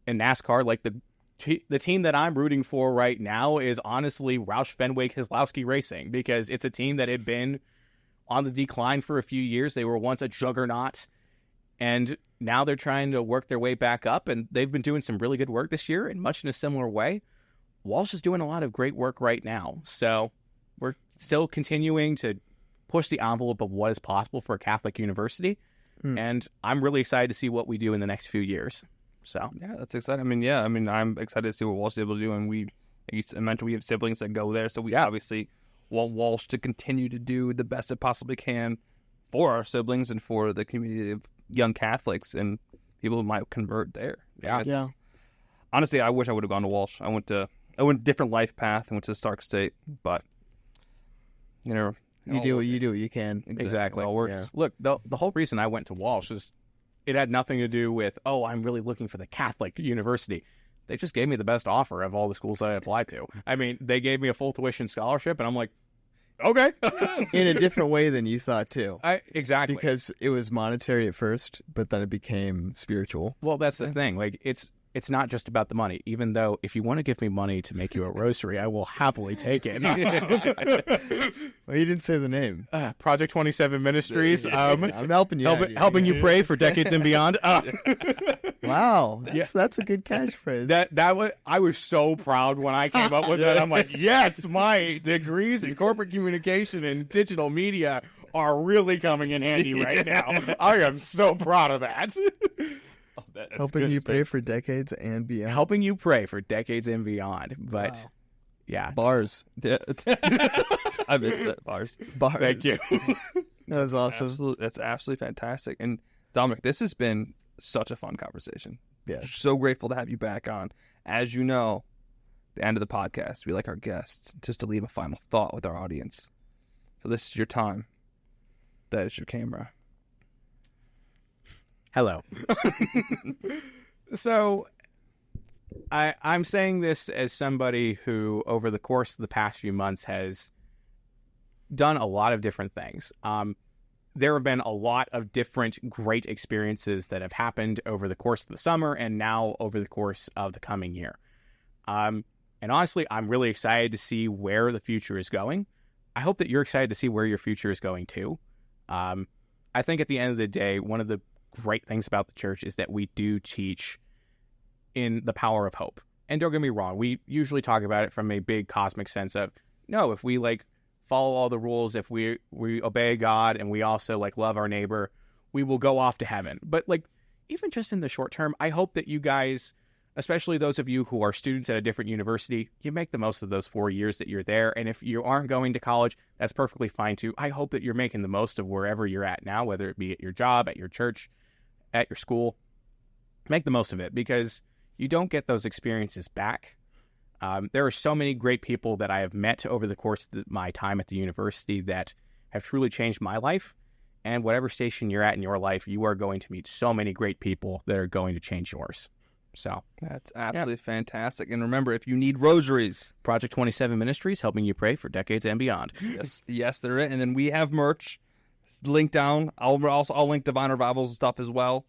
in NASCAR, like the team that I'm rooting for right now is honestly Roush Fenwick Keselowski Racing, because it's a team that had been on the decline for a few years. They were once a juggernaut, and now they're trying to work their way back up, and they've been doing some really good work this year, and much in a similar way. Walsh is doing a lot of great work right now, so we're still continuing to push the envelope of what is possible for a Catholic university, and I'm really excited to see what we do in the next few years. So yeah, that's exciting. I mean, I'm excited to see what Walsh is able to do, and I mentioned we have siblings that go there, so we obviously want Walsh to continue to do the best it possibly can for our siblings and for the community of young Catholics and people who might convert there. Yeah. Honestly, I wish I would have gone to Walsh. I went a different life path. I went to Stark State, but you know, you do what you can. Exactly. It all works. Yeah. look, the whole reason I went to Walsh is it had nothing to do with, oh, I'm really looking for the Catholic university. They just gave me the best offer of all the schools I applied to. I mean, they gave me a full tuition scholarship, and I'm like, okay. In a different way than you thought, too. Exactly. Because it was monetary at first, but then it became spiritual. Well, that's the thing. Like, it's not just about the money, even though if you want to give me money to make you a rosary, I will happily take it. Well, you didn't say the name. Project 27 Ministries. I'm helping you. Helping you pray for decades and beyond. Wow, that's a good catchphrase. I was so proud when I came up with that. I'm like, yes, my degrees in corporate communication and digital media are really coming in handy right now. I am so proud of that. Helping you pray for decades and beyond. Helping you pray for decades and beyond. But wow. Yeah, bars. Yeah. I missed that. Bars. Thank you. That was awesome. That's absolutely fantastic. And Dominic, this has been such a fun conversation. Yeah. So grateful to have you back on. As you know, the end of the podcast, we like our guests just to leave a final thought with our audience. So this is your time. That is your camera. Hello. So I'm saying this as somebody who, over the course of the past few months, has done a lot of different things. There have been a lot of different great experiences that have happened over the course of the summer and now over the course of the coming year. And honestly, I'm really excited to see where the future is going. I hope that you're excited to see where your future is going too. I think at the end of the day, one of the great things about the church is that we do teach in the power of hope. And don't get me wrong, we usually talk about it from a big cosmic sense of, no, if we follow all the rules, if we obey God and we also love our neighbor, we will go off to heaven. But even just in the short term, I hope that you guys, especially those of you who are students at a different university, you make the most of those 4 years that you're there. And if you aren't going to college, that's perfectly fine too. I hope that you're making the most of wherever you're at now, whether it be at your job, at your church, at your school. Make the most of it, because you don't get those experiences back. There are so many great people that I have met over the course of my time at the university that have truly changed my life. And whatever station you're at in your life, you are going to meet so many great people that are going to change yours. So that's absolutely fantastic. And remember, if you need rosaries, Project 27 Ministries, helping you pray for decades and beyond. Yes, there is. And then we have merch. Link down. I'll link Divine Revivals and stuff as well,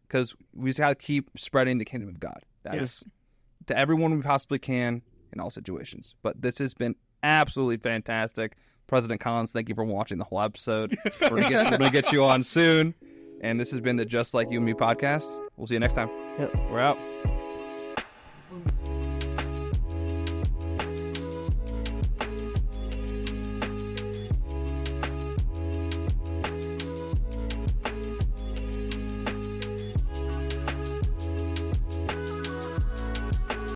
because we just got to keep spreading the kingdom of God. That's to everyone we possibly can in all situations. But this has been absolutely fantastic. President Collins, thank you for watching the whole episode. We're gonna get you on soon. And this has been the Just Like You and Me podcast. We'll see you next time. Yep. We're out.